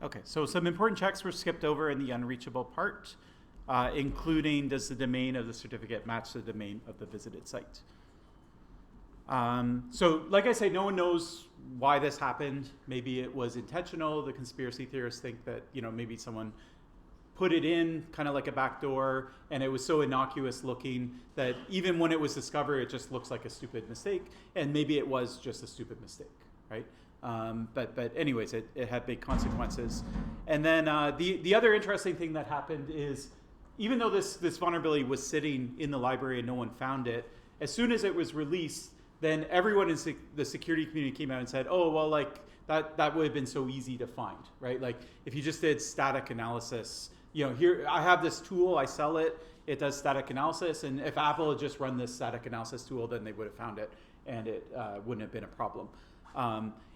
Okay, so some important checks were skipped over in the unreachable part, including does the domain of the certificate match the domain of the visited site. So like I say, no one knows why this happened. Maybe it was intentional. The conspiracy theorists think that maybe someone put it in kind of like a backdoor, and it was so innocuous looking that even when it was discovered, it just looks like a stupid mistake, and maybe it was just a stupid mistake, right? But anyways, it had big consequences. And then the other interesting thing that happened is, even though this vulnerability was sitting in the library and no one found it, as soon as it was released, then everyone in the security community came out and said, oh, well, like that would have been so easy to find, right? Like if you just did static analysis, here I have this tool, I sell it, it does static analysis, and if Apple had just run this static analysis tool, then they would have found it, and it wouldn't have been a problem.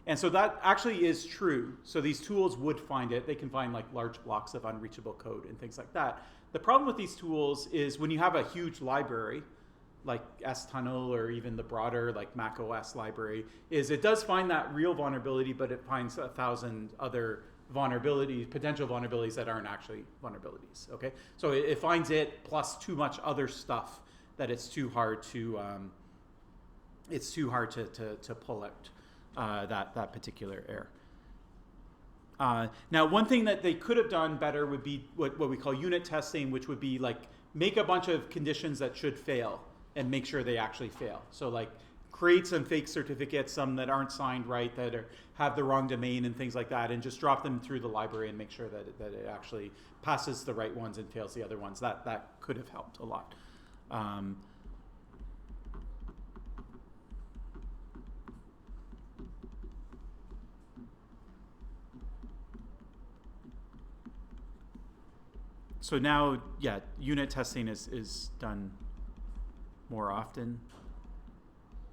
And so that actually is true. So these tools would find it. They can find like large blocks of unreachable code and things like that. The problem with these tools is when you have a huge library, like S-Tunnel or even the broader like Mac OS library, is it does find that real vulnerability, but it finds 1,000 other vulnerabilities, potential vulnerabilities that aren't actually vulnerabilities. Okay, so it finds it plus too much other stuff that it's too hard to pull out. That particular error. Now, one thing that they could have done better would be what we call unit testing, which would be like make a bunch of conditions that should fail and make sure they actually fail. So like create some fake certificates, some that aren't signed right, that have the wrong domain and things like that, and just drop them through the library and make sure that it actually passes the right ones and fails the other ones. That could have helped a lot. So now, yeah, unit testing is done more often.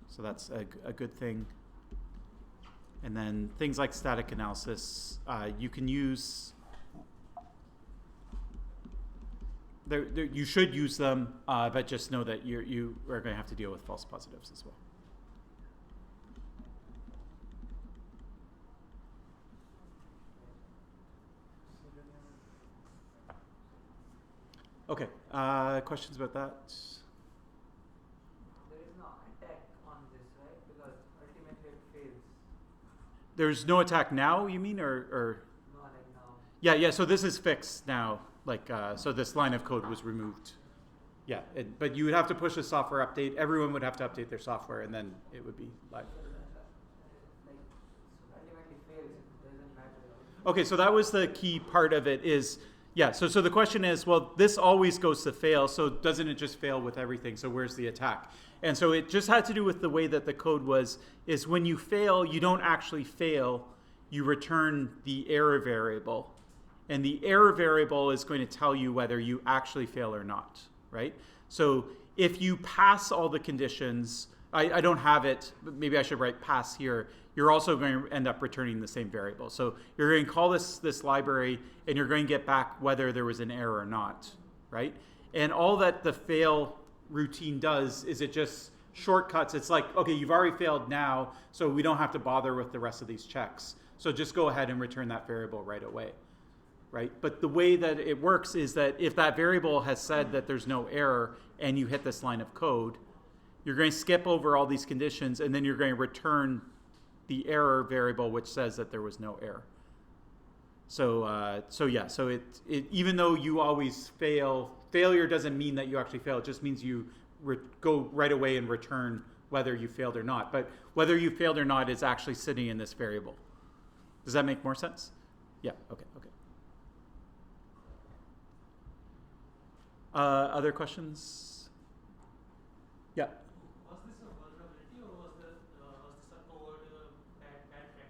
So that's a good thing. And then things like static analysis, you can use. You should use them, but just know that you are going to have to deal with false positives as well. Okay, questions about that? There is no attack on this, right? Because ultimately it fails. There's no attack now, you mean, or? No, like now. Yeah, so this is fixed now. Like, so this line of code was removed. Yeah, but you would have to push a software update. Everyone would have to update their software, and then it would be live. Okay, so that was the key part of it is, yeah, so the question is, well, this always goes to fail, so doesn't it just fail with everything? So where's the attack? And so it just had to do with the way that the code was, is when you fail, you don't actually fail, you return the error variable. And the error variable is going to tell you whether you actually fail or not, right? So if you pass all the conditions, I don't have it, but maybe I should write pass here, you're also going to end up returning the same variable. So you're going to call this library, and you're going to get back whether there was an error or not, right? And all that the fail routine does is it just shortcuts. It's like, okay, you've already failed now, so we don't have to bother with the rest of these checks. So just go ahead and return that variable right away, right? But the way that it works is that if that variable has said that there's no error and you hit this line of code, you're going to skip over all these conditions, and then you're going to return the error variable which says that there was no error. So it even though you always fail, failure doesn't mean that you actually fail. It just means you go right away and return whether you failed or not. But whether you failed or not is actually sitting in this variable. Does that make more sense? Yeah, okay. Other questions? Yeah. Was this a vulnerability or was this a code bad practices?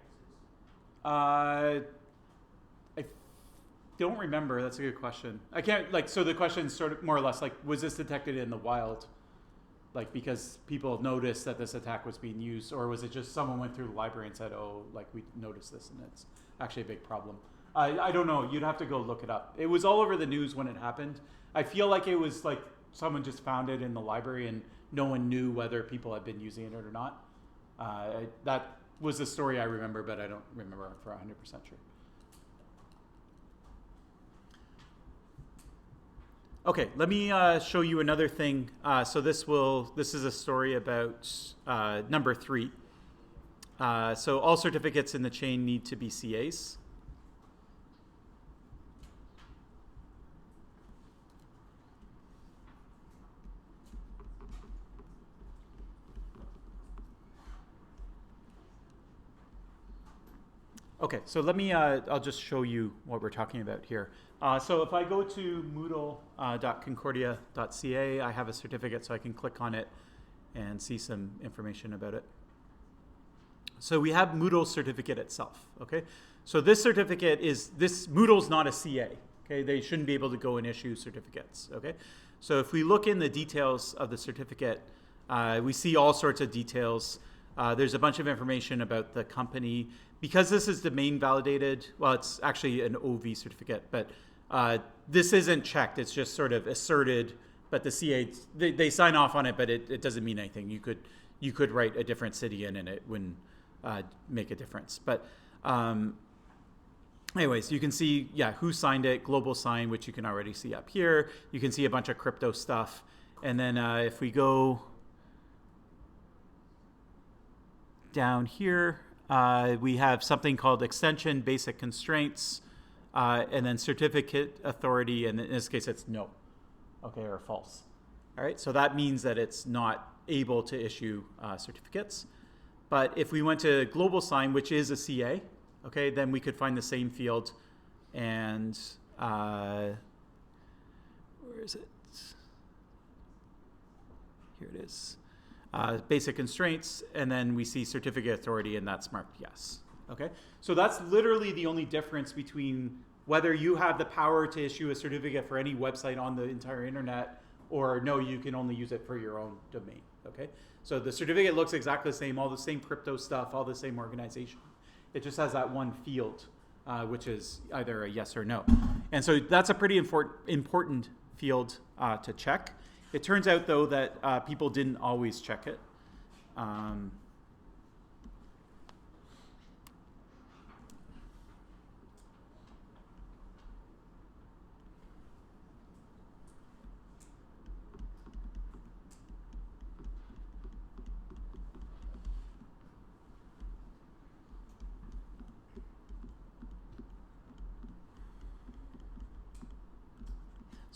I don't remember. That's a good question. I can't, like, so the question is sort of more or less like, was this detected in the wild? Like, because people noticed that this attack was being used, or was it just someone went through the library and said, oh, like, we noticed this and it's actually a big problem? I don't know. You'd have to go look it up. It was all over the news when it happened. I feel like it was like someone just found it in the library and no one knew whether people had been using it or not. That was the story I remember, but I don't remember for 100% sure. Okay, let me show you another thing. So this is a story about number 3. So all certificates in the chain need to be CAs. Okay, so let me, I'll just show you what we're talking about here. So if I go to moodle.concordia.ca, I have a certificate, so I can click on it and see some information about it. So we have Moodle's certificate itself, okay? So this certificate is, Moodle's not a CA, okay? They shouldn't be able to go and issue certificates, okay? So if we look in the details of the certificate, we see all sorts of details. There's a bunch of information about the company. Because this is domain validated, well, it's actually an OV certificate, but this isn't checked. It's just sort of asserted, but the CA, they sign off on it, but it doesn't mean anything. You could write a different city in and it wouldn't make a difference. But anyways, you can see, yeah, who signed it, global sign, which you can already see up here. You can see a bunch of crypto stuff. And then if we go down here, we have something called extension basic constraints, and then certificate authority, and in this case it's no, okay, or false. All right, so that means that it's not able to issue certificates. But if we went to global sign, which is a CA, okay, then we could find the same field, and where is it? Here it is. Basic constraints, and then we see certificate authority, and that's marked yes. Okay, so that's literally the only difference between whether you have the power to issue a certificate for any website on the entire internet, or no, you can only use it for your own domain. Okay, so the certificate looks exactly the same, all the same crypto stuff, all the same organization. It just has that one field, which is either a yes or no. And so that's a pretty important field to check. It turns out, though, that people didn't always check it.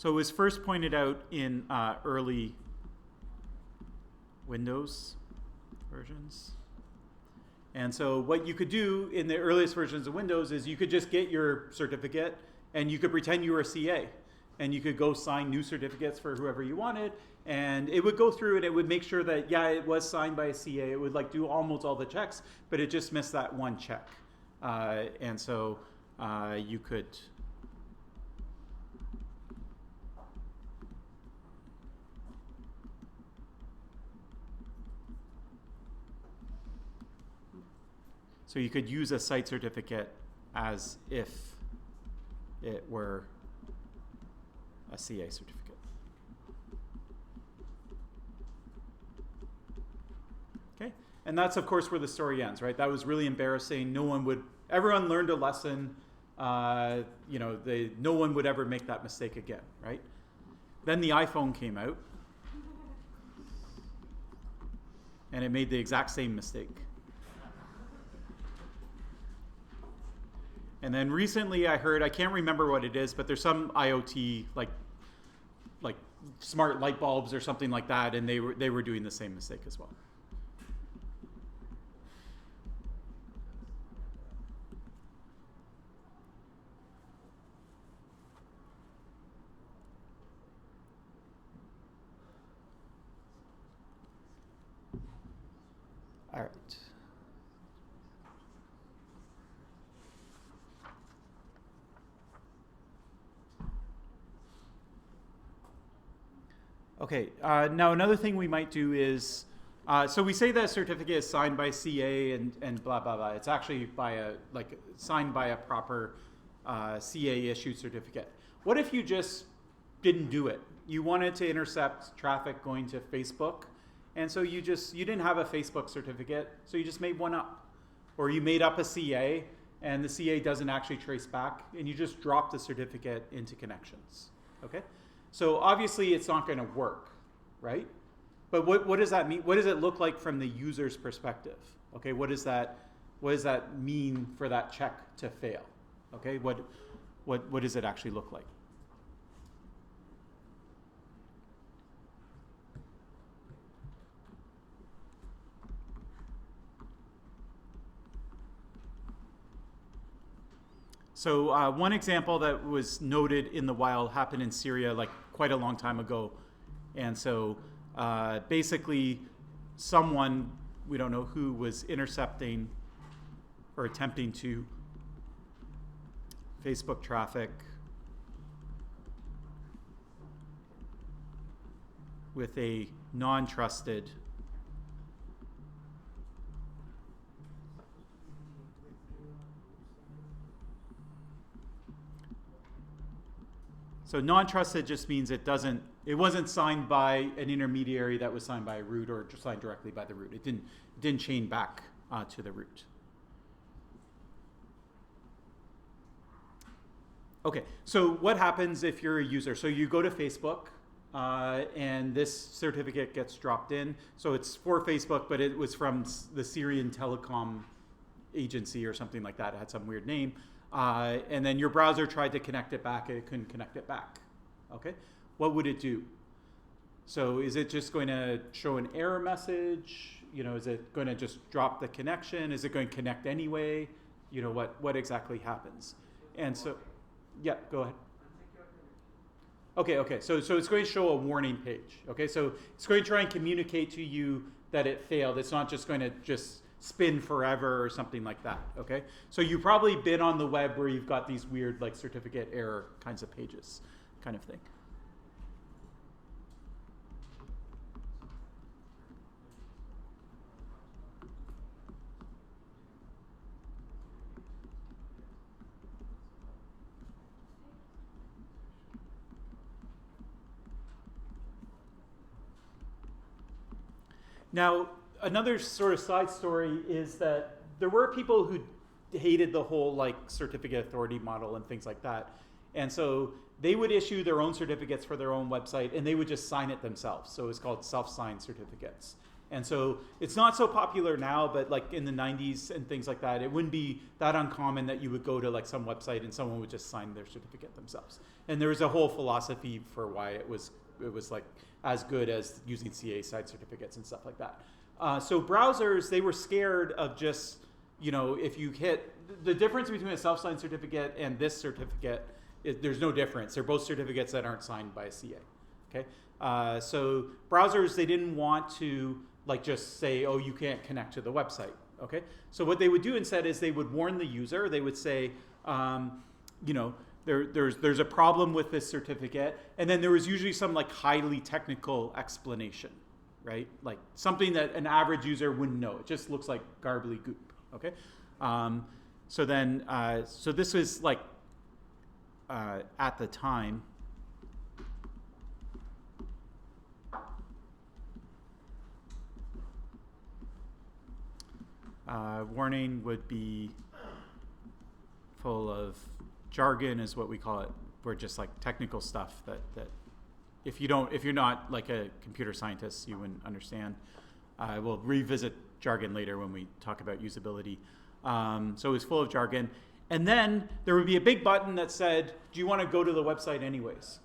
So it was first pointed out in early Windows versions. And so what you could do in the earliest versions of Windows is you could just get your certificate and you could pretend you were a CA. And you could go sign new certificates for whoever you wanted. And it would go through and it would make sure that, yeah, it was signed by a CA. It would like do almost all the checks, but it just missed that one check. And so you could... So you could use a site certificate as if it were a CA certificate. Okay, and that's of course where the story ends, right? That was really embarrassing. Everyone learned a lesson. No one would ever make that mistake again, right? Then the iPhone came out, and it made the exact same mistake. And then recently I heard, I can't remember what it is, but there's some IoT, like smart light bulbs or something like that, and they were doing the same mistake as well. All right. Okay, now another thing we might do is, so we say that a certificate is signed by CA and blah, blah, blah. It's actually signed by a proper CA issued certificate. What if you just didn't do it? You wanted to intercept traffic going to Facebook, and so you didn't have a Facebook certificate, so you just made one up. Or you made up a CA, and the CA doesn't actually trace back, and you just drop the certificate into connections, okay? So obviously it's not going to work, right? But what does that mean? What does it look like from the user's perspective? Okay, what does that mean for that check to fail? Okay, what does it actually look like? So one example that was noted in the wild happened in Syria like quite a long time ago. And so basically someone, we don't know who, was intercepting or attempting to Facebook traffic with a non-trusted So non-trusted just means it wasn't signed by an intermediary that was signed by a root or just signed directly by the root. It didn't chain back to the root. Okay, so what happens if you're a user? So you go to Facebook and this certificate gets dropped in. So it's for Facebook, but it was from the Syrian telecom agency or something like that. It had some weird name. And then your browser tried to connect it back and it couldn't connect it back. Okay, what would it do? So is it just going to show an error message? Is it going to just drop the connection? Is it going to connect anyway? What exactly happens? And so, yeah, go ahead. Okay. So it's going to show a warning page. Okay, so it's going to try and communicate to you that it failed. It's not just going to spin forever or something like that, okay? So you've probably been on the web where you've got these weird like certificate error kinds of pages, kind of thing. Now, another sort of side story is that there were people who hated the whole like certificate authority model and things like that. And so they would issue their own certificates for their own website and they would just sign it themselves. So it's called self-signed certificates. And so it's not so popular now, but like in the 90s and things like that, it wouldn't be that uncommon that you would go to like some website and someone would just sign their certificate themselves. And there was a whole philosophy for why it was like as good as using CA side certificates and stuff like that. So browsers, they were scared of just, if you hit the difference between a self-signed certificate and this certificate, there's no difference. They're both certificates that aren't signed by a CA. Okay. So browsers, they didn't want to like just say, oh, you can't connect to the website. Okay. So what they would do instead is they would warn the user. They would say, there's a problem with this certificate, and then there was usually some like highly technical explanation, right? Like something that an average user wouldn't know. It just looks like garbly goop. Okay. So this was like at the time. Warning would be full of jargon, is what we call it. We're just like technical stuff that if you're not like a computer scientist, you wouldn't understand. We'll revisit jargon later when we talk about usability. So it was full of jargon. And then there would be a big button that said, do you want to go to the website anyways?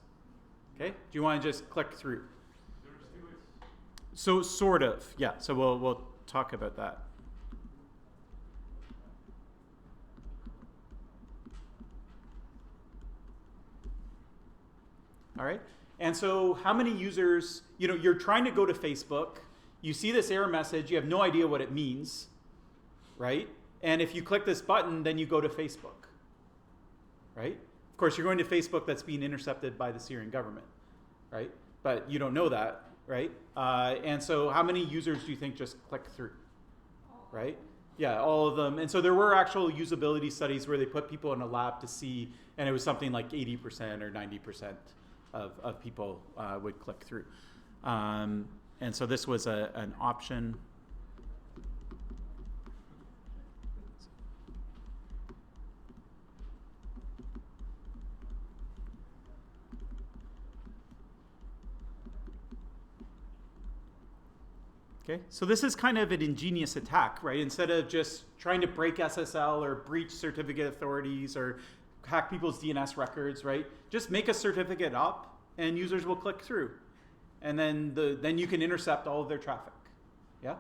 Okay? Do you want to just click through? So sort of, yeah. So we'll talk about that. All right. And so how many users, you're trying to go to Facebook, you see this error message, you have no idea what it means, right? And if you click this button, then you go to Facebook, right? Of course, you're going to Facebook that's being intercepted by the Syrian government, right? But you don't know that, right? And so how many users do you think just click through, right? Yeah, all of them. And so there were actual usability studies where they put people in a lab to see, and it was something like 80% or 90% of people would click through. And so this was an option. Okay, so this is kind of an ingenious attack, right? Instead of just trying to break SSL or breach certificate authorities or hack people's DNS records, right? Just make a certificate up and users will click through. And then you can intercept all of their traffic, yeah?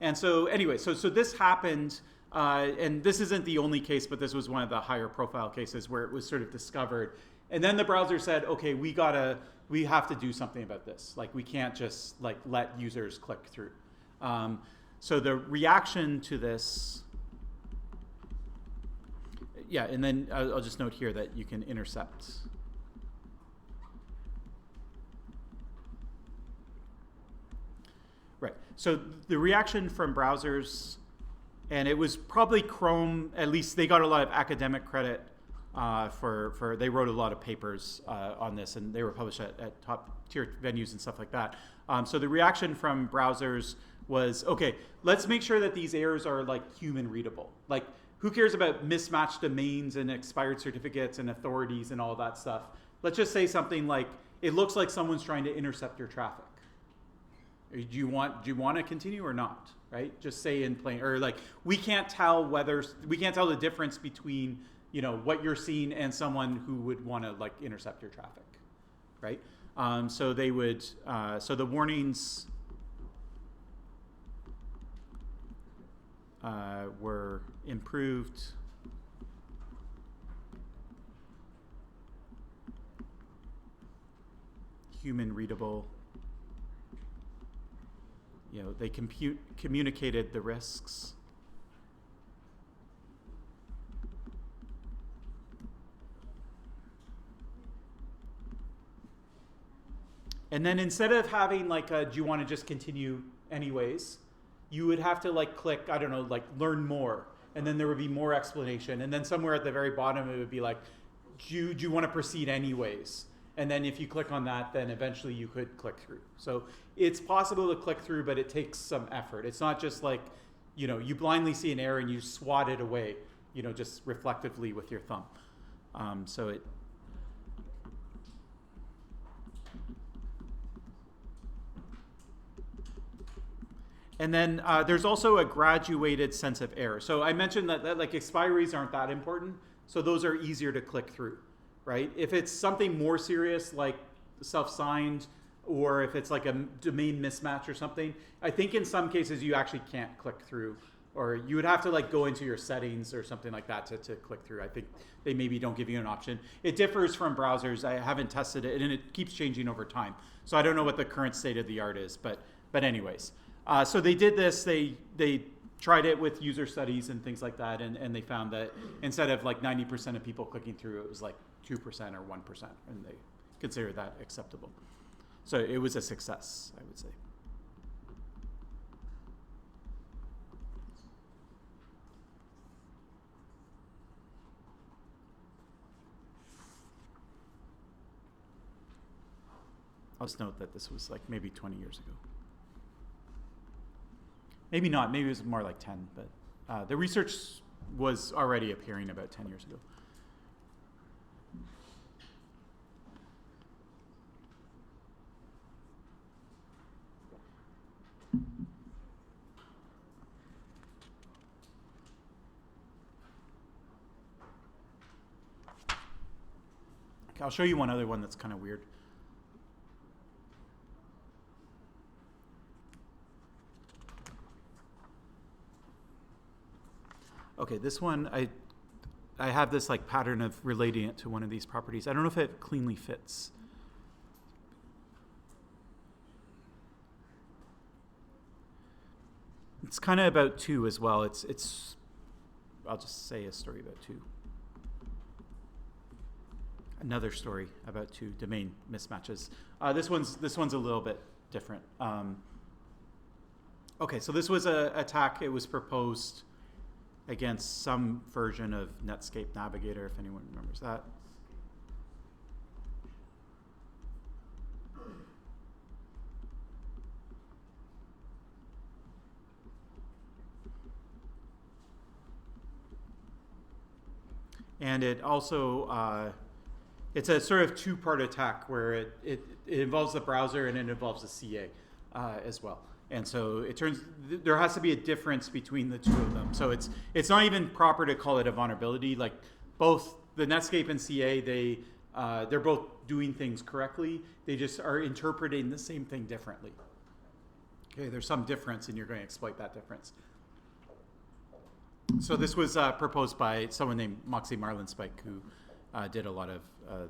And so anyway, so this happened, and this isn't the only case, but this was one of the higher profile cases where it was sort of discovered. And then the browser said, okay, we have to do something about this. Like we can't just like let users click through. So the reaction to this, yeah, and then I'll just note here that you can intercept. Right, so the reaction from browsers, and it was probably Chrome, at least they got a lot of academic credit they wrote a lot of papers on this, and they were published at top tier venues and stuff like that. So the reaction from browsers was, okay, let's make sure that these errors are like human readable. Like who cares about mismatched domains and expired certificates and authorities and all that stuff? Let's just say something like, it looks like someone's trying to intercept your traffic. Do you want to continue or not? Right? Just say in plain, or like we can't tell the difference between what you're seeing and someone who would want to like intercept your traffic, right? So they would, so the warnings were improved. Human readable. They communicated the risks. And then instead of having like do you want to just continue anyways, you would have to like click, I don't know, like learn more. And then there would be more explanation. And then somewhere at the very bottom, it would be like, do you want to proceed anyways? And then if you click on that, then eventually you could click through. So it's possible to click through, but it takes some effort. It's not just like, you blindly see an error and you swat it away, just reflectively with your thumb. And then there's also a graduated sense of error. So I mentioned that like expiries aren't that important, so those are easier to click through, right? If it's something more serious like self-signed, or if it's like a domain mismatch or something, I think in some cases you actually can't click through, or you would have to like go into your settings or something like that to click through. I think they maybe don't give you an option. It differs from browsers. I haven't tested it, and it keeps changing over time. So I don't know what the current state of the art is, but anyways. So they did this, they tried it with user studies and things like that, and they found that instead of like 90% of people clicking through, it was like 2% or 1%, and they considered that acceptable. So it was a success, I would say. I'll just note that this was like maybe 20 years ago. Maybe not, maybe it was more like 10, but the research was already appearing about 10 years ago. Okay, I'll show you one other one that's kind of weird. Okay, this one, I have this like pattern of relating it to one of these properties. I don't know if it cleanly fits. It's kind of about 2 as well. It's I'll just say a story about 2. Another story about 2 domain mismatches. This one's a little bit different. Okay, so this was an attack. It was proposed against some version of Netscape Navigator, if anyone remembers that. And it also, it's a sort of 2-part attack where it involves the browser and it involves the CA as well. And so it turns, there has to be a difference between the 2 of them. So it's not even proper to call it a vulnerability. Like both the Netscape and CA, they're both doing things correctly. They just are interpreting the same thing differently. Okay, there's some difference and you're going to exploit that difference. So this was proposed by someone named Moxie Marlinspike, who did a lot of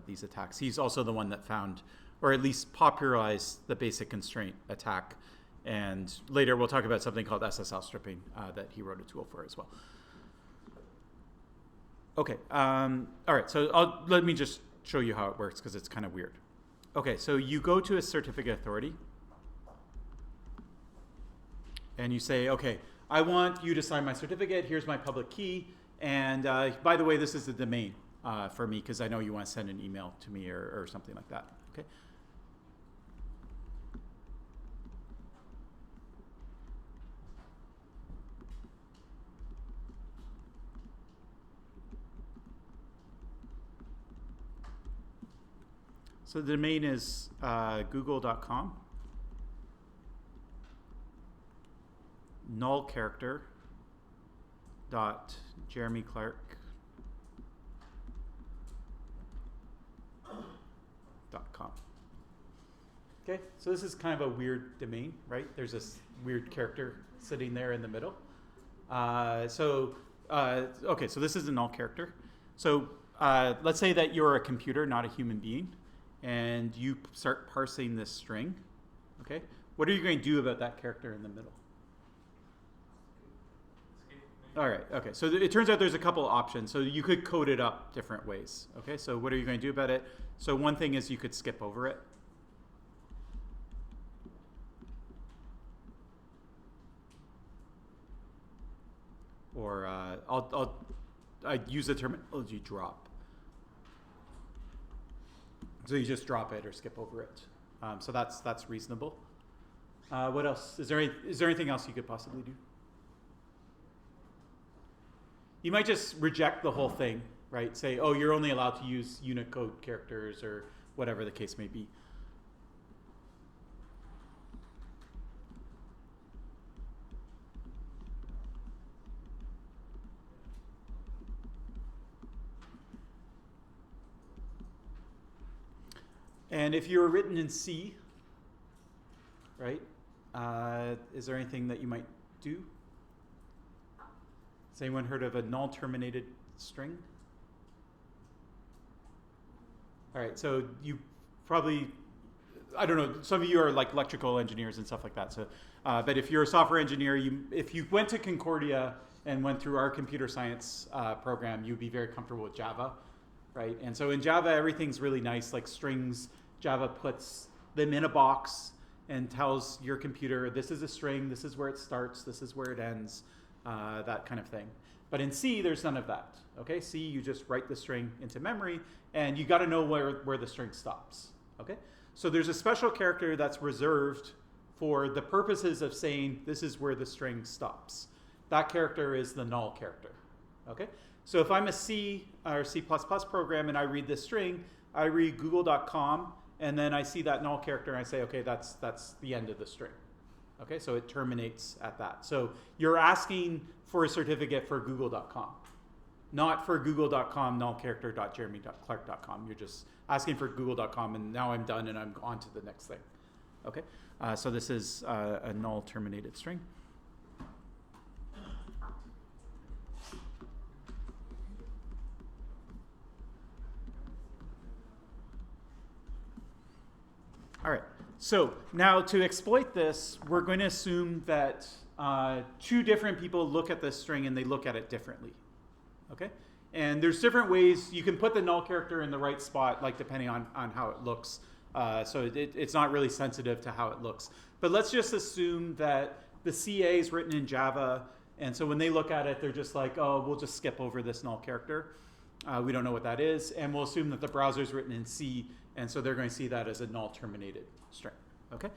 these attacks. He's also the one that found, or at least popularized, the basic constraint attack. And later we'll talk about something called SSL stripping that he wrote a tool for as well. Okay, all right, so let me just show you how it works because it's kind of weird. Okay, so you go to a certificate authority and you say, okay, I want you to sign my certificate, here's my public key, and by the way, this is the domain for me because I know you want to send an email to me or something like that, okay? So the domain is google.com, null character .jeremyclark.com. Okay, so this is kind of a weird domain, right? There's this weird character sitting there in the middle. Okay, so this is a null character. So let's say that you're a computer, not a human being, and you start parsing this string. Okay, what are you going to do about that character in the middle? All right, okay, so it turns out there's a couple options. So you could code it up different ways. Okay, so what are you going to do about it? So one thing is you could skip over it. Or I use the terminology drop. So you just drop it or skip over it. So that's reasonable. What else? Is there anything else you could possibly do? You might just reject the whole thing, right? Say, oh, you're only allowed to use Unicode characters or whatever the case may be. And if you were written in C, right, is there anything that you might do? Has anyone heard of a null terminated string? All right, so you probably, I don't know, some of you are like electrical engineers and stuff like that. So, but if you're a software engineer, if you went to Concordia and went through our computer science program, you'd be very comfortable with Java, right? And so in Java, everything's really nice, like strings. Java puts them in a box and tells your computer, this is a string, this is where it starts, this is where it ends, that kind of thing. But in C, there's none of that. Okay, C, you just write the string into memory, and you got to know where the string stops. Okay, so there's a special character that's reserved for the purposes of saying this is where the string stops. That character is the null character. Okay, so if I'm a C or C++ program and I read this string, I read google.com, and then I see that null character and I say, okay, that's the end of the string. Okay, so it terminates at that. So you're asking for a certificate for google.com, not for google.com nullCharacter.jeremy.clark.com. You're just asking for google.com, and now I'm done and I'm on to the next thing. Okay, so this is a null terminated string. All right, so now to exploit this, we're going to assume that two different people look at this string and they look at it differently. Okay, and there's different ways you can put the null character in the right spot, like depending on how it looks. So it's not really sensitive to how it looks. But let's just assume that the CA is written in Java, and so when they look at it, they're just like, oh, we'll just skip over this null character. We don't know what that is, and we'll assume that the browser is written in C, and so they're going to see that as a null terminated string. Okay,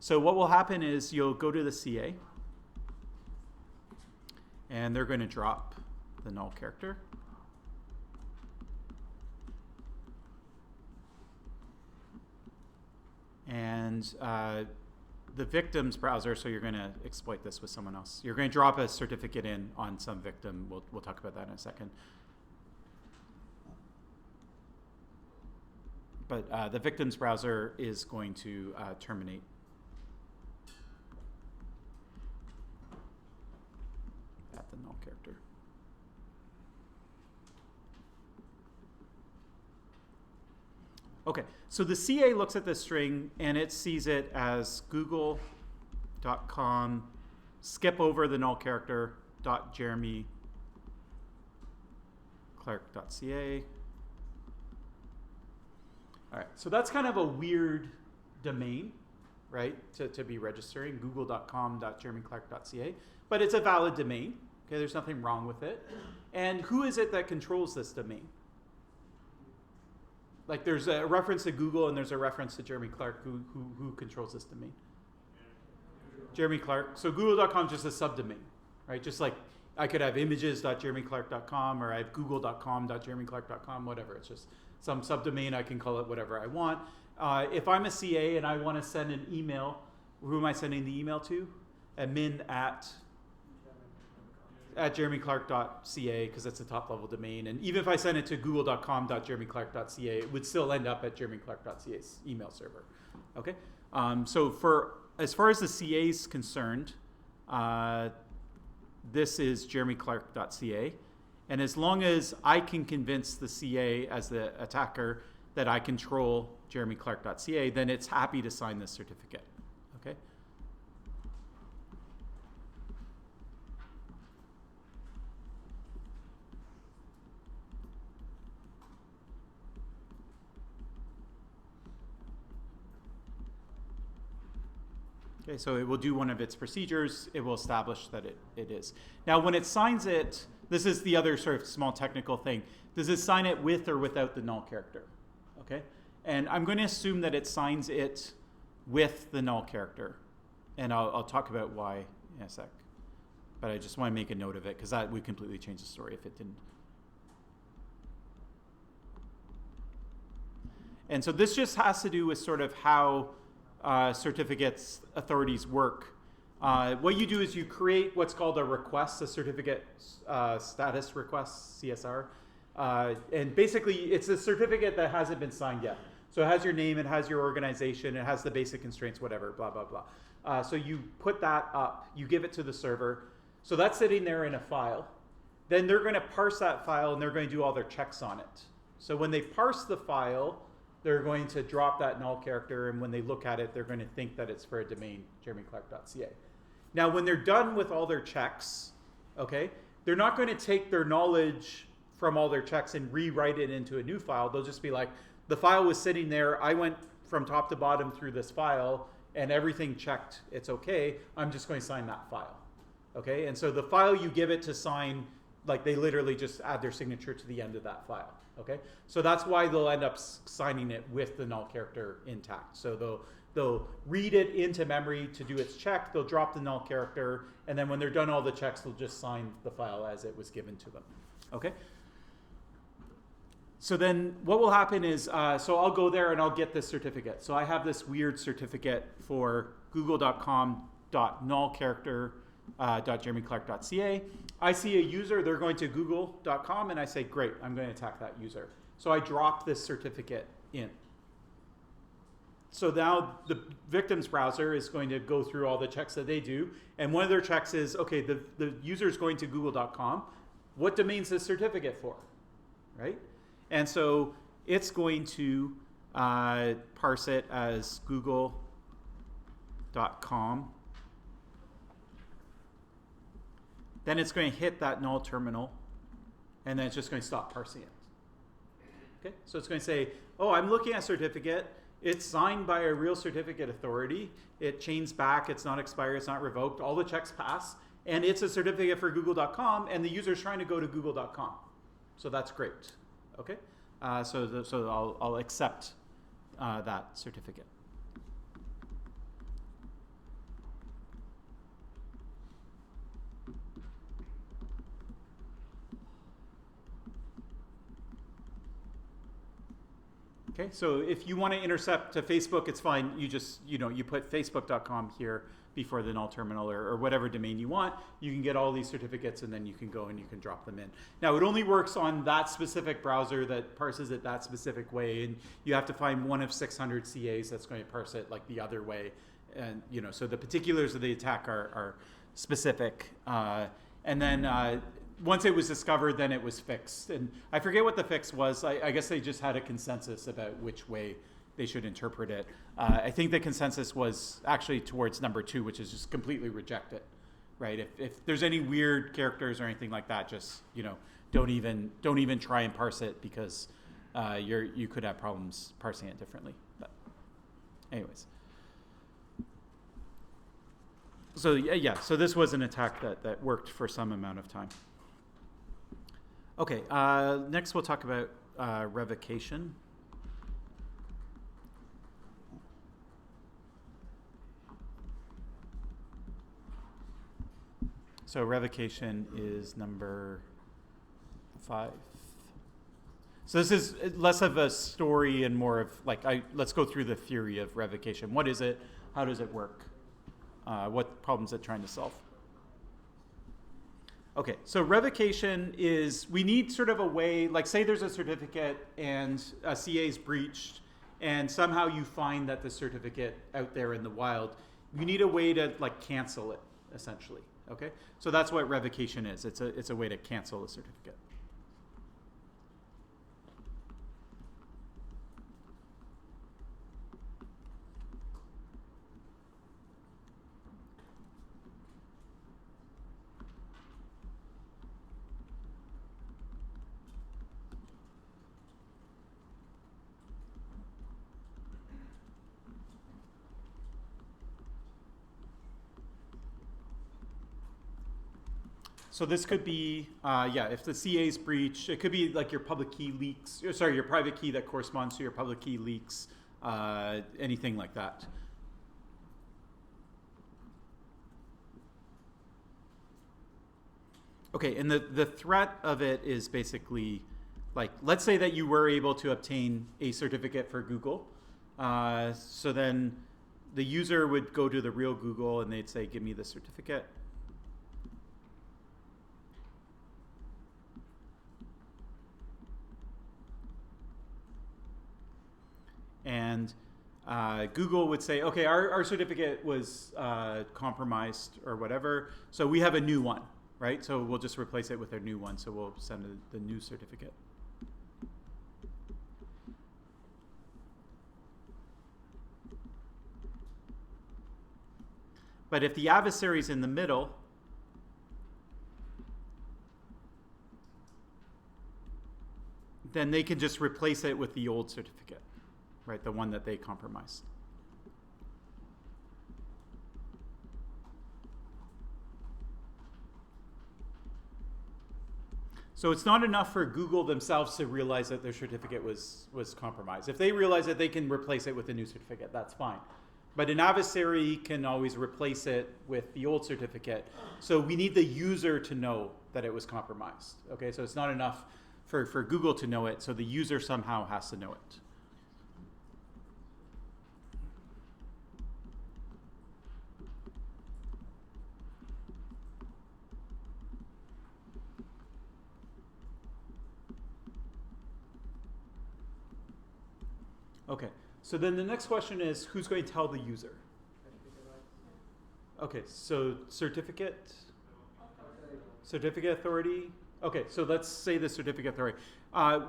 so what will happen is you'll go to the CA, and they're going to drop the null character. And the victim's browser, so you're going to exploit this with someone else. You're going to drop a certificate in on some victim. We'll talk about that in a second. But the victim's browser is going to terminate. At the null character. Okay, so the CA looks at this string and it sees it as google.com, skip over the null character, .jeremy.clark.ca. All right, so that's kind of a weird domain, right, to be registering, google.com.jeremyclark.ca, but it's a valid domain. Okay, there's nothing wrong with it. And who is it that controls this domain? Like there's a reference to Google and there's a reference to Jeremy Clark. Who controls this domain? Jeremy Clark. So google.com is just a subdomain, right? Just like I could have images.jeremyclark.com or I have google.com.jeremyclark.com, whatever. It's just some subdomain. I can call it whatever I want. If I'm a CA and I want to send an email, who am I sending the email to? Admin at jeremyclark.ca, because that's a top level domain. And even if I send it to google.com.jeremyclark.ca, it would still end up at jeremyclark.ca's email server. Okay, so as far as the CA is concerned, this is jeremyclark.ca. And as long as I can convince the CA as the attacker that I control jeremyclark.ca, then it's happy to sign this certificate. Okay. Okay, so it will do one of its procedures. It will establish that it is. Now, when it signs it, this is the other sort of small technical thing. Does it sign it with or without the null character? Okay, and I'm going to assume that it signs it with the null character, and I'll talk about why in a sec. But I just want to make a note of it because that would completely change the story if it didn't. And so this just has to do with sort of how certificates authorities work. What you do is you create what's called a request, a certificate status request, CSR. And basically, it's a certificate that hasn't been signed yet. So it has your name, it has your organization, it has the basic constraints, whatever, blah, blah, blah. So you put that up, you give it to the server. So that's sitting there in a file. Then they're going to parse that file and they're going to do all their checks on it. So when they parse the file, they're going to drop that null character, and when they look at it, they're going to think that it's for a domain, jeremyclark.ca. Now, when they're done with all their checks, okay, they're not going to take their knowledge from all their checks and rewrite it into a new file. They'll just be like, the file was sitting there, I went from top to bottom through this file, and everything checked, it's okay, I'm just going to sign that file. Okay, and so the file you give it to sign, like they literally just add their signature to the end of that file. Okay, so that's why they'll end up signing it with the null character intact. So they'll read it into memory to do its check, they'll drop the null character, and then when they're done all the checks, they'll just sign the file as it was given to them. Okay. So then what will happen is, so I'll go there and I'll get this certificate. So I have this weird certificate for google.com.nullcharacter.jeremyclark.ca. I see a user, they're going to google.com, and I say, great, I'm going to attack that user. So I drop this certificate in. So now the victim's browser is going to go through all the checks that they do, and one of their checks is, okay, the user is going to google.com. What domain's this certificate for, right? And so it's going to parse it as google.com. Then it's going to hit that null terminal, and then it's just going to stop parsing it. Okay, so it's going to say, oh, I'm looking at a certificate. It's signed by a real certificate authority. It chains back. It's not expired. It's not revoked. All the checks pass. And it's a certificate for google.com, and the user's trying to go to google.com. So that's great. Okay, so I'll accept that certificate. Okay, so if you want to intercept to Facebook, it's fine. You just, you put facebook.com here before the null terminal or whatever domain you want. You can get all these certificates, and then you can go and you can drop them in. Now, it only works on that specific browser that parses it that specific way, and you have to find one of 600 CAs that's going to parse it like the other way. And, so the particulars of the attack are specific. And then once it was discovered, then it was fixed. And I forget what the fix was. I guess they just had a consensus about which way they should interpret it. I think the consensus was actually towards number 2, which is just completely reject it, right? If there's any weird characters or anything like that, just don't even try and parse it, because you could have problems parsing it differently. But anyways, so yeah. So this was an attack that worked for some amount of time. Okay, next we'll talk about revocation. So revocation is number 5. So this is less of a story and more of let's go through the theory of revocation. What is it? How does it work? What problems is it trying to solve? Okay, so revocation is, we need sort of a way, like say there's a certificate and a CA is breached, and somehow you find that the certificate out there in the wild, you need a way to cancel it, essentially. Okay, so that's what revocation is. It's a way to cancel a certificate. So this could be, if the CA is breached, it could be like your public key leaks, your private key that corresponds to your public key leaks, anything like that. Okay, and the threat of it is basically, let's say that you were able to obtain a certificate for Google. So then the user would go to the real Google and they'd say, give me the certificate. and Google would say, okay, our certificate was compromised or whatever, so we have a new one, right? So we'll just replace it with a new one. So we'll send the new certificate. But if the adversary's in the middle, then they can just replace it with the old certificate, right? The one that they compromised. So it's not enough for Google themselves to realize that their certificate was compromised. If they realize that they can replace it with a new certificate, that's fine. But an adversary can always replace it with the old certificate. So we need the user to know that it was compromised. Okay, so it's not enough for Google to know it, so the user somehow has to know it. Okay, so then the next question is, who's going to tell the user? Okay, so certificate authority. Okay, so let's say the certificate authority.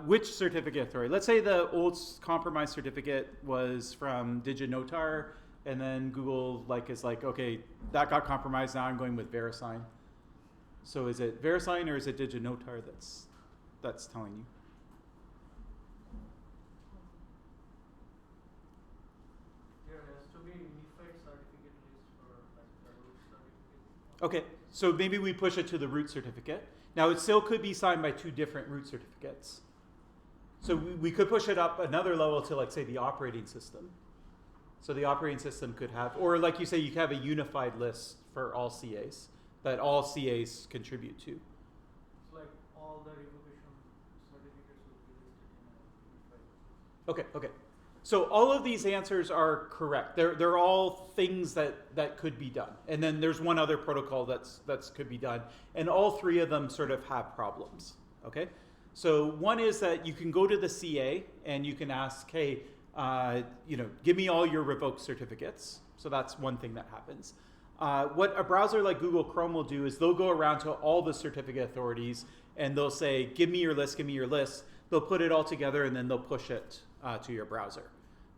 Which certificate authority? Let's say the old compromised certificate was from DigiNotar, and then Google is like, okay, that got compromised. Now I'm going with VeriSign. So is it VeriSign or is it DigiNotar that's telling you? Okay, so maybe we push it to the root certificate. Now it still could be signed by two different root certificates. So we could push it up another level to, like, say, the operating system. So the operating system could have, or like you say, you could have a unified list for all CAs that all CAs contribute to. It's like all the revocation certificates will be listed in a unified. Okay. So all of these answers are correct. They're all things that could be done. And then there's one other protocol that's could be done. And all three of them sort of have problems. Okay? So one is that you can go to the CA and you can ask, hey, give me all your revoked certificates. So that's one thing that happens. What a browser like Google Chrome will do is they'll go around to all the certificate authorities and they'll say, give me your list, give me your list. They'll put it all together and then they'll push it to your browser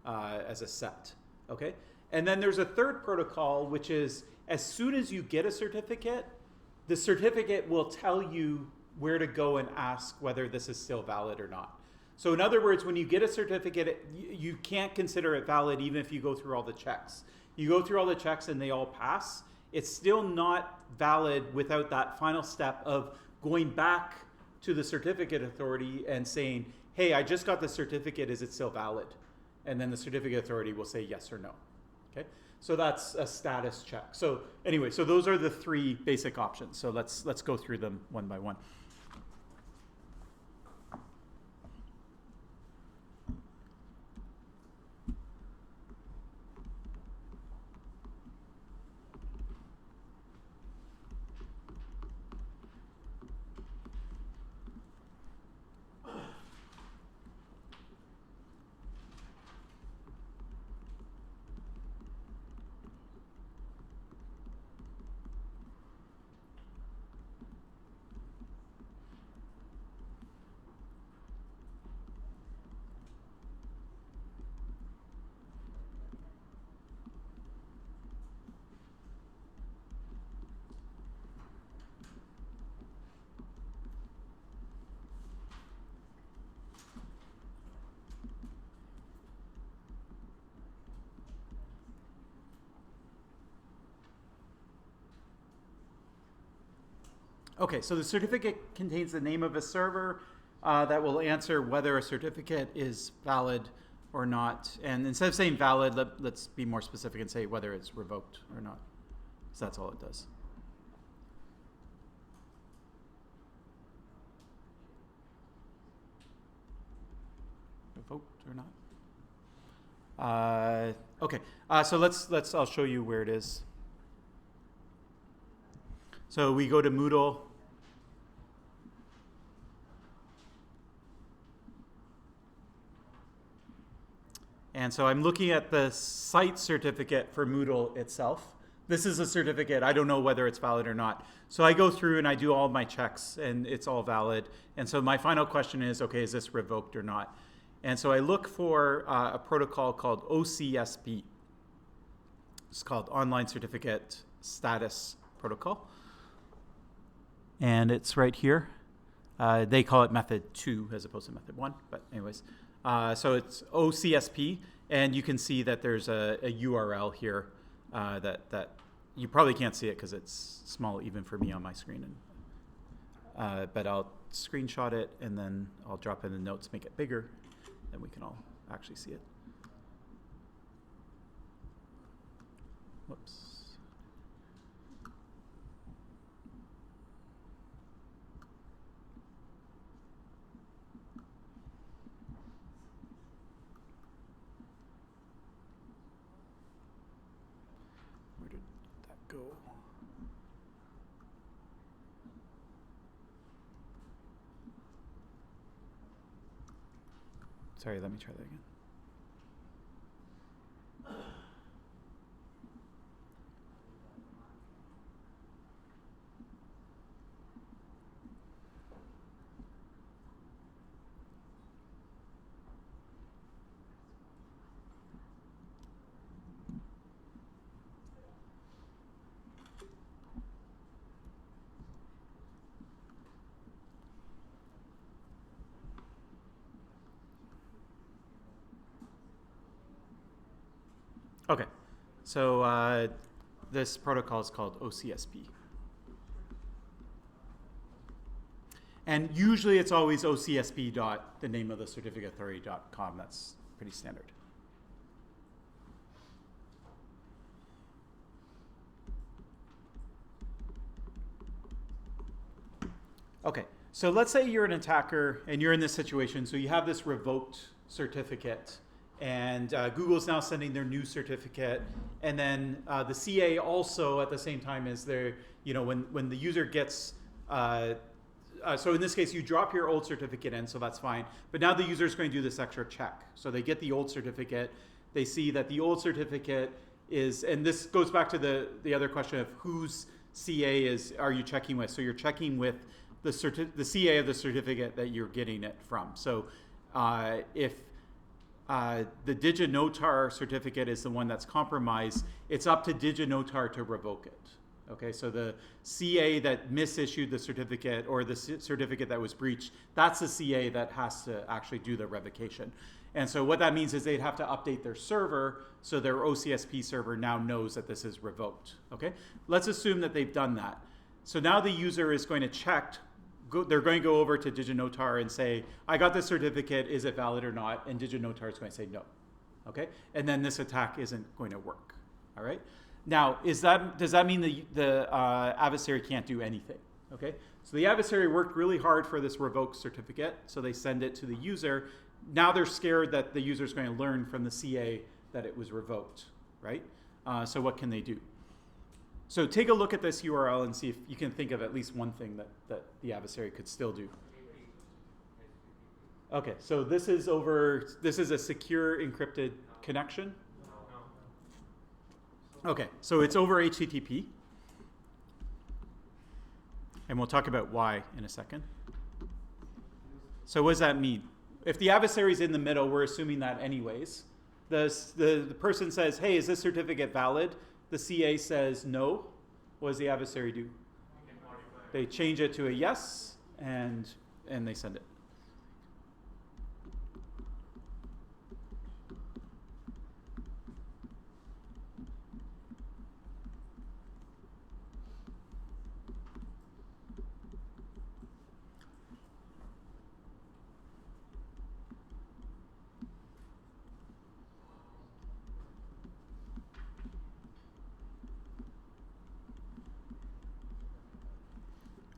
as a set, okay? And then there's a third protocol, which is as soon as you get a certificate, the certificate will tell you where to go and ask whether this is still valid or not. So in other words, when you get a certificate, you can't consider it valid even if you go through all the checks. You go through all the checks and they all pass. It's still not valid without that final step of going back to the certificate authority and saying, hey, I just got the certificate, is it still valid? And then the certificate authority will say yes or no. Okay, so that's a status check. So anyway, so those are the three basic options. So let's go through them one by one. Okay, so the certificate contains the name of a server that will answer whether a certificate is valid or not. And instead of saying valid, let's be more specific and say whether it's revoked or not. So that's all it does. Revoked or not? Okay, so I'll show you where it is. So we go to Moodle. And so I'm looking at the site certificate for Moodle itself. This is a certificate. I don't know whether it's valid or not. So I go through and I do all my checks, and it's all valid. And so my final question is, okay, is this revoked or not? And so I look for a protocol called OCSP. It's called Online Certificate Status Protocol. And it's right here. They call it method 2 as opposed to method 1. But anyways, so it's OCSP. And you can see that there's a URL here that you probably can't see it because it's small even for me on my screen. And, but I'll screenshot it, and then I'll drop in the notes, make it bigger, and we can all actually see it. Whoops. Where did that go? Sorry, let me try that again. Okay, so this protocol is called OCSP. And usually it's always OCSP dot the name of the certificate authority.com. That's pretty standard. Okay, so let's say you're an attacker and you're in this situation. So you have this revoked certificate, and Google's now sending their new certificate, and then the CA also at the same time is there. You know, when the user gets, so in this case you drop your old certificate in, so that's fine. But now the user is going to do this extra check. So they get the old certificate, they see that the old certificate is, and this goes back to the other question of whose CA are you checking with? So you're checking with the CA of the certificate that you're getting it from. So if the DigiNotar certificate is the one that's compromised, it's up to DigiNotar to revoke it. Okay, so the CA that misissued the certificate or the certificate that was breached, that's the CA that has to actually do the revocation. And so what that means is they'd have to update their server so their OCSP server now knows that this is revoked. Okay, let's assume that they've done that. So now the user is going to check. They're going to go over to DigiNotar and say, I got this certificate, is it valid or not? And DigiNotar is going to say no. Okay? And then this attack isn't going to work. All right? Now, does that mean the adversary can't do anything? Okay? So the adversary worked really hard for this revoked certificate, so they send it to the user. Now they're scared that the user is going to learn from the CA that it was revoked, right? So what can they do? So take a look at this URL and see if you can think of at least one thing that the adversary could still do. Okay, so this is a secure encrypted connection. Okay, so it's over HTTP. And we'll talk about why in a second. So what does that mean? If the adversary's in the middle, we're assuming that anyways. The person says, hey, is this certificate valid? The CA says no. What does the adversary do? They change it to a yes, and they send it.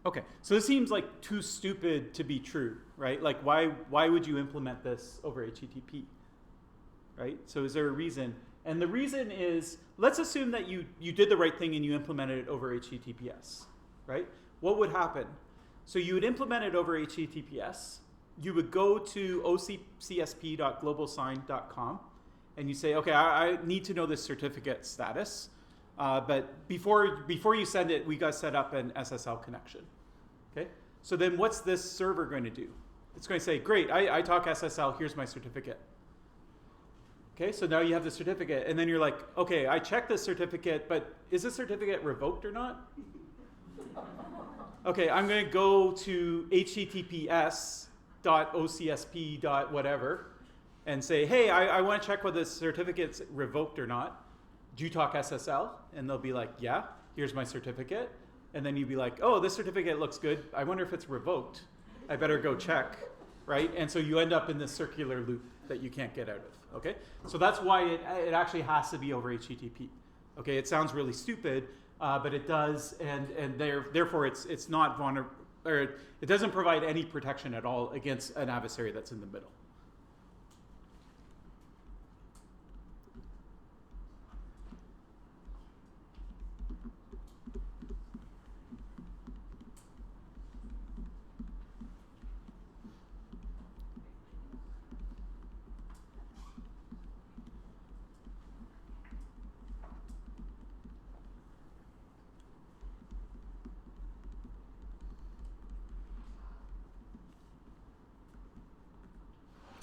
Okay, so this seems like too stupid to be true, right? Like why would you implement this over HTTP, right? So is there a reason? And the reason is, let's assume that you did the right thing and you implemented it over HTTPS, right? What would happen? So you would implement it over HTTPS. You would go to ocsp.globalsign.com, and you say, okay, I need to know this certificate status, but before you send it, we got to set up an SSL connection. Okay, so then what's this server going to do? It's going to say, great, I talk SSL, here's my certificate. Okay, so now you have the certificate, and then you're like, okay, I checked this certificate, but is this certificate revoked or not? Okay, I'm going to go to https.ocsp.whatever and say, hey, I want to check whether this certificate's revoked or not. Do you talk SSL? And they'll be like, yeah, here's my certificate. And then you'd be like, oh, this certificate looks good. I wonder if it's revoked. I better go check, right? And so you end up in this circular loop that you can't get out of, okay? So that's why it actually has to be over HTTP. Okay, it sounds really stupid, but it does, and therefore it's not vulnerable, or it doesn't provide any protection at all against an adversary that's in the middle.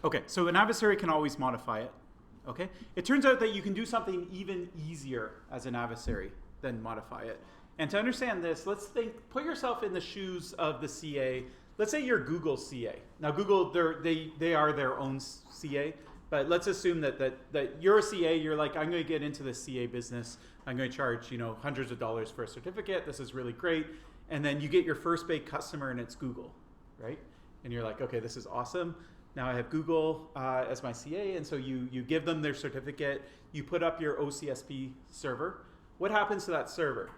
Okay, so an adversary can always modify it. Okay, it turns out that you can do something even easier as an adversary than modify it. And to understand this, let's put yourself in the shoes of the CA. Let's say you're Google CA. Now Google, they are their own CA, but let's assume that you're a CA. You're like, I'm going to get into the CA business. I'm going to charge hundreds of dollars for a certificate. This is really great. And then you get your first big customer, and it's Google, right? And you're like, okay, this is awesome. Now I have Google as my CA, and so you give them their certificate, you put up your OCSP server. What happens to that server?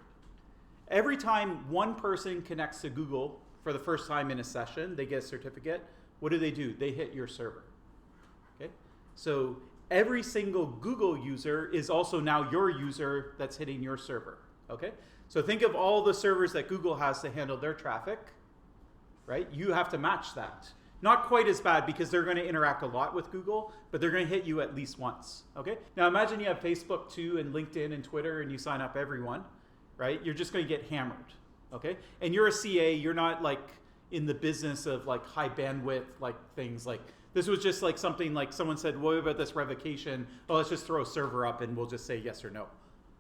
Every time one person connects to Google for the first time in a session, they get a certificate. What do? They hit your server. Okay? So every single Google user is also now your user that's hitting your server. Okay? So think of all the servers that Google has to handle their traffic, right? You have to match that. Not quite as bad because they're going to interact a lot with Google, but they're going to hit you at least once, okay? Now imagine you have Facebook too, and LinkedIn and Twitter, and you sign up everyone, right? You're just going to get hammered, okay? And you're a CA, you're not like in the business of like high bandwidth, like things like, this was just like something like someone said, what about this revocation? Oh, let's just throw a server up and we'll just say yes or no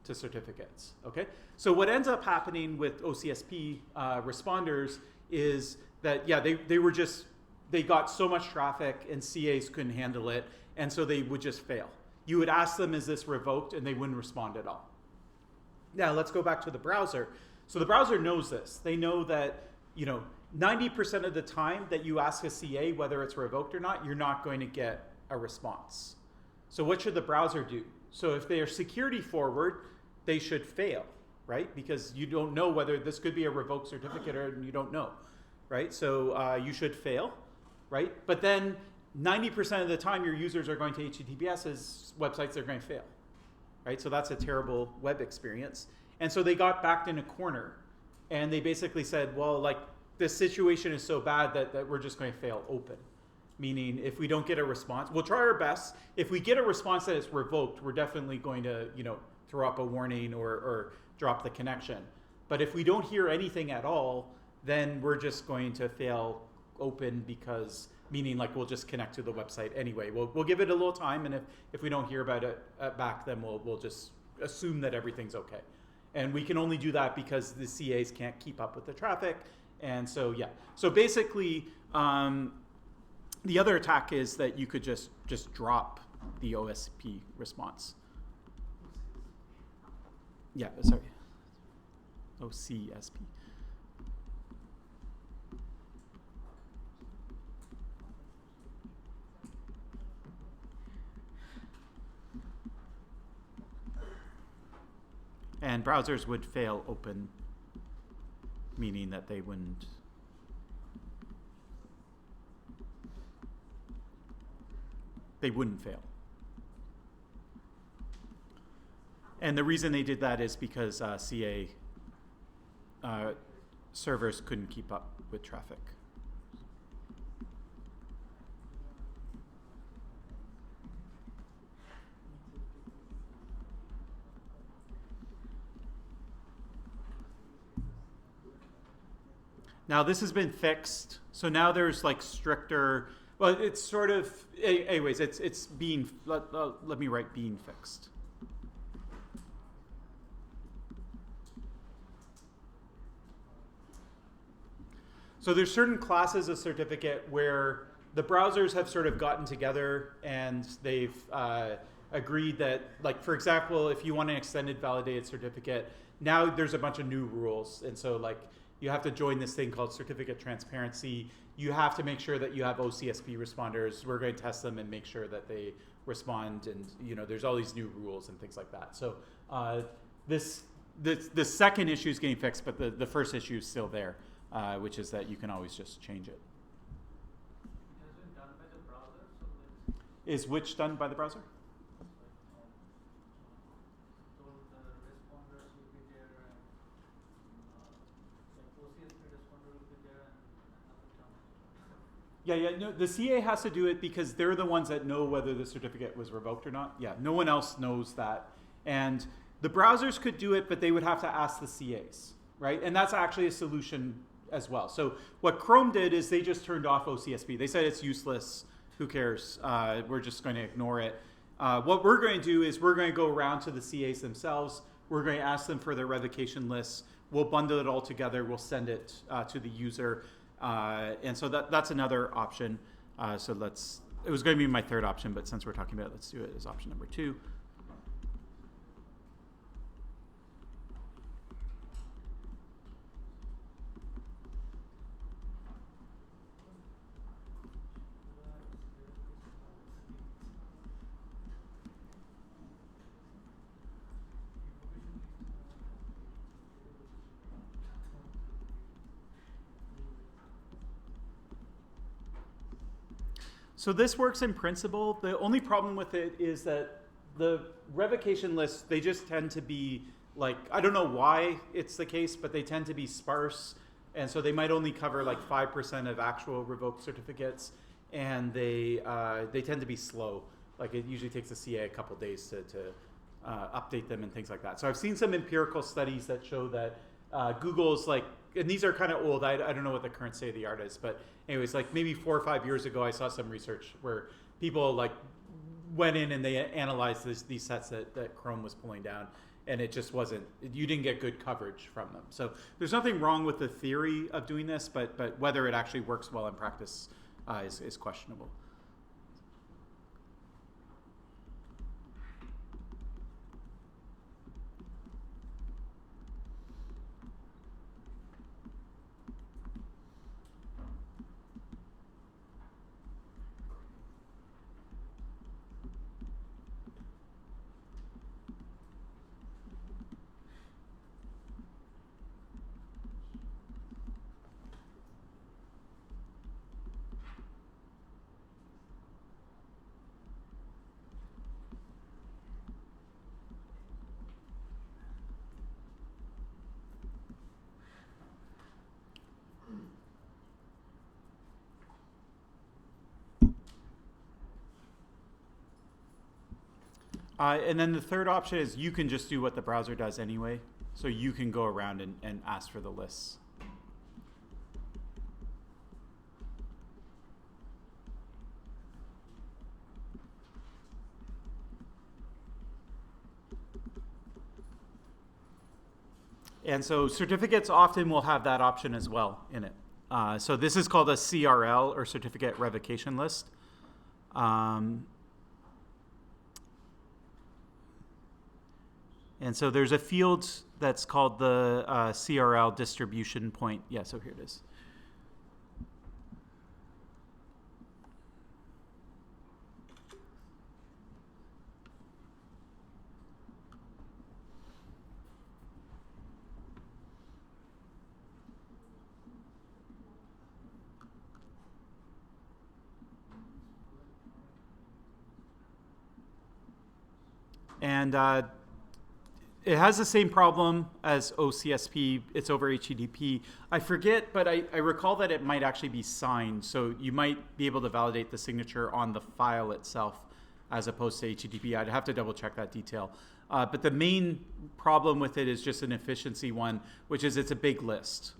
to certificates, okay? So what ends up happening with OCSP responders is that, yeah, they got so much traffic and CAs couldn't handle it, and so they would just fail. You would ask them, is this revoked? And they wouldn't respond at all. Now let's go back to the browser. So the browser knows this. They know that 90% of the time that you ask a CA whether it's revoked or not, you're not going to get a response. So what should the browser do? So if they are security forward, they should fail, right? Because you don't know whether this could be a revoked certificate or you don't know, right? So you should fail. Right? But then 90% of the time your users are going to HTTPS websites, they're going to fail. Right? So that's a terrible web experience. And so they got backed in a corner and they basically said, well, like this situation is so bad that we're just going to fail open. Meaning if we don't get a response, we'll try our best. If we get a response that it's revoked, we're definitely going to, throw up a warning or drop the connection. But if we don't hear anything at all, then we're just going to fail open because, meaning like we'll just connect to the website anyway. We'll give it a little time, and if we don't hear about it back, then we'll just assume that everything's okay. And we can only do that because the CAs can't keep up with the traffic. And so, yeah. So basically, the other attack is that you could just drop the OSP response. Yeah, sorry. OCSP. And browsers would fail open, meaning that they wouldn't. They wouldn't fail. And the reason they did that is because CA servers couldn't keep up with traffic. Now this has been fixed, so now there's like stricter. Well, it's sort of. Anyways, it's being. Let me write being fixed. So there's certain classes of certificate where the browsers have sort of gotten together and they've agreed that, like, for example, if you want an extended validated certificate, now there's a bunch of new rules. And so, like, you have to join this thing called certificate transparency. You have to make sure that you have OCSP responders. We're going to test them and make sure that they respond. And, you know, there's all these new rules and things like that. So the second issue is getting fixed, but the first issue is still there. Which is that you can always just change it. It has been done by the browser, so let's Is which done by the browser? so the responders will be there and like OCSP responder will be there and another term. Yeah. No, the CA has to do it because they're the ones that know whether the certificate was revoked or not. Yeah, no one else knows that. And the browsers could do it, but they would have to ask the CAs, right? And that's actually a solution as well. So what Chrome did is they just turned off OCSP. They said it's useless. Who cares? We're just going to ignore it. What we're going to do is we're going to go around to the CAs themselves. We're going to ask them for their revocation lists. We'll bundle it all together. We'll send it to the user. And so that's another option. It was going to be my third option, but since we're talking about it, let's do it as option number 2. So this works in principle. The only problem with it is that the revocation lists, they just tend to be like, I don't know why it's the case, but they tend to be sparse. And so they might only cover like 5% of actual revoked certificates. And they tend to be slow. Like it usually takes a CA a couple days to update them and things like that. So I've seen some empirical studies that show that Google's like, and these are kind of old, I don't know what the current state of the art is, but anyways, like maybe 4 or 5 years ago, I saw some research where people like went in and they analyzed these sets that Chrome was pulling down, and it just wasn't, you didn't get good coverage from them. So there's nothing wrong with the theory of doing this, but whether it actually works well in practice is questionable. And then the third option is you can just do what the browser does anyway. So you can go around and ask for the lists. And so certificates often will have that option as well in it. So this is called a CRL, or certificate revocation list. And so there's a field that's called the CRL distribution point. Yeah, so here it is. And it has the same problem as OCSP. It's over HTTP. I forget, but I recall that it might actually be signed. So you might be able to validate the signature on the file itself as opposed to HTTP. I'd have to double check that detail. But the main problem with it is just an efficiency one, which is it's a big list.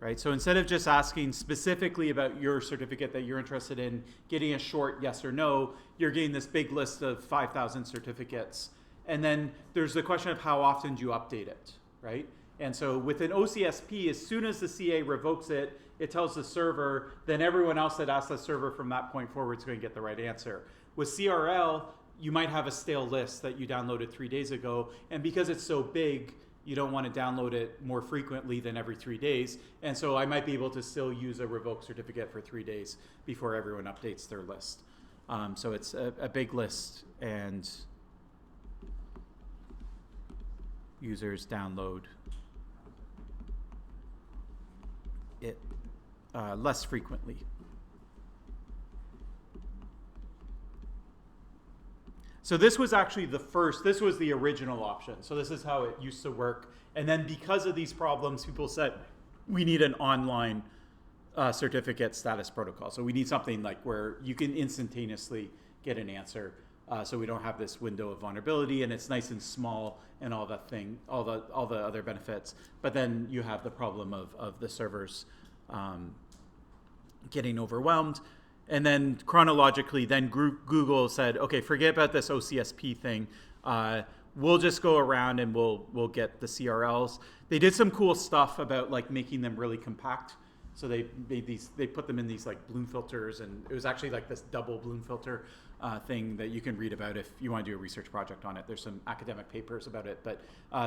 right? So instead of just asking specifically about your certificate that you're interested in, getting a short yes or no, you're getting this big list of 5,000 certificates. And then there's the question of how often do you update it, right? And so with an OCSP, as soon as the CA revokes it, it tells the server, then everyone else that asked the server from that point forward is going to get the right answer. With CRL, you might have a stale list that you downloaded 3 days ago, and because it's so big, you don't want to download it more frequently than every 3 days. And so I might be able to still use a revoked certificate for 3 days before everyone updates their list. So it's a big list, and users download it less frequently. So this was actually this was the original option. So this is how it used to work. And then because of these problems, people said, we need an online certificate status protocol. So we need something like where you can instantaneously get an answer. So we don't have this window of vulnerability, and it's nice and small and all the other benefits. But then you have the problem of the servers getting overwhelmed. And then chronologically, then Google said, okay, forget about this OCSP thing. We'll just go around and we'll get the CRLs. They did some cool stuff about like making them really compact. So they put them in these like bloom filters, and it was actually like this double bloom filter thing that you can read about if you want to do a research project on it. There's some academic papers about it, but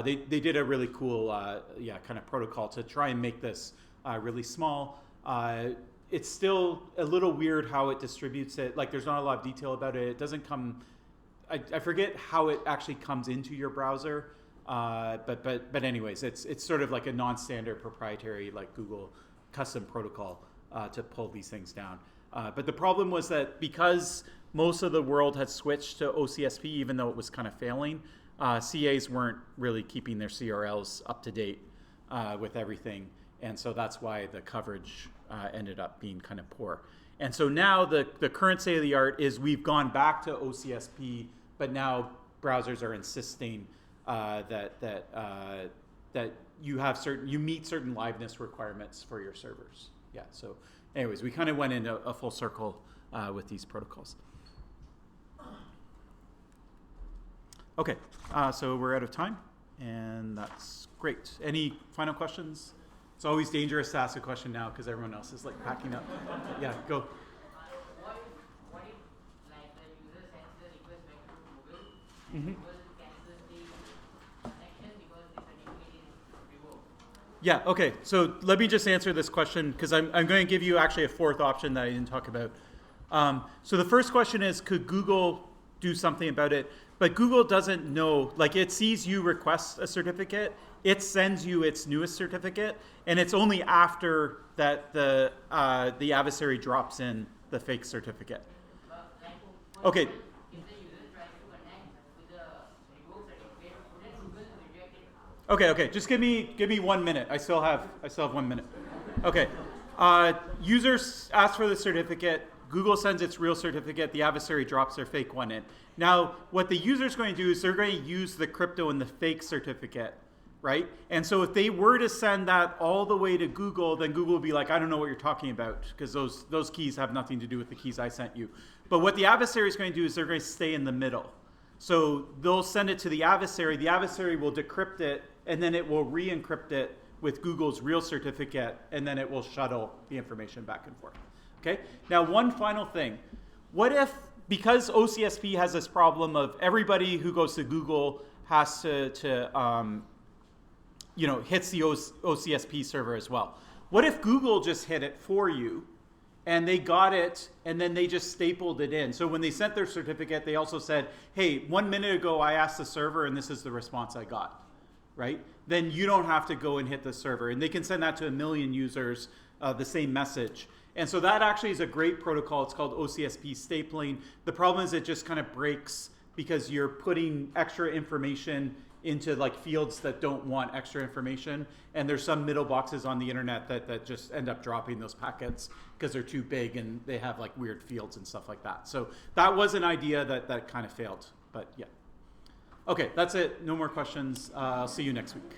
they did a really cool kind of protocol to try and make this really small. It's still a little weird how it distributes it. Like there's not a lot of detail about it. It doesn't come, I forget how it actually comes into your browser. But anyways, it's sort of like a non-standard proprietary like Google custom protocol to pull these things down. But the problem was that because most of the world had switched to OCSP, even though it was kind of failing, CAs weren't really keeping their CRLs up to date with everything. And so that's why the coverage ended up being kind of poor. And so now the current state of the art is we've gone back to OCSP, but now browsers are insisting that you meet certain liveness requirements for your servers. Yeah. So, anyways, we kind of went into a full circle with these protocols. Okay. So we're out of time, and that's great. Any final questions? It's always dangerous to ask a question now because everyone else is like packing up. Yeah, go. What if like the user sends the request back to Google and Mm-hmm. Google cancels the connection because the certificate is revoked? Yeah, okay. So let me just answer this question because I'm going to give you actually a fourth option that I didn't talk about. So the first question is, could Google do something about it? But Google doesn't know, like it sees you request a certificate, it sends you its newest certificate, and it's only after that the adversary drops in the fake certificate. Okay. If the user tries to connect with the revoked certificate, then Google reject it. Okay. Just give me 1 minute. I still have 1 minute. Okay. Users ask for the certificate. Google sends its real certificate. The adversary drops their fake one in. Now, what the user's going to do is they're going to use the crypto in the fake certificate, right? And so if they were to send that all the way to Google, then Google would be like, I don't know what you're talking about, because those keys have nothing to do with the keys I sent you. But what the adversary is going to do is they're going to stay in the middle. So they'll send it to the adversary will decrypt it, and then it will re-encrypt it with Google's real certificate, and then it will shuttle the information back and forth. Okay? Now, one final thing. What if, because OCSP has this problem of everybody who goes to Google has to hits the OCSP server as well. What if Google just hit it for you, and they got it, and then they just stapled it in? So when they sent their certificate, they also said, hey, 1 minute ago I asked the server, and this is the response I got, right? Then you don't have to go and hit the server. And they can send that to 1 million users, the same message. And so that actually is a great protocol. It's called OCSP stapling. The problem is it just kind of breaks because you're putting extra information into like fields that don't want extra information. And there's some middle boxes on the internet that just end up dropping those packets because they're too big and they have like weird fields and stuff like that. So that was an idea that kind of failed, but yeah. Okay, that's it. No more questions. I'll see you next week.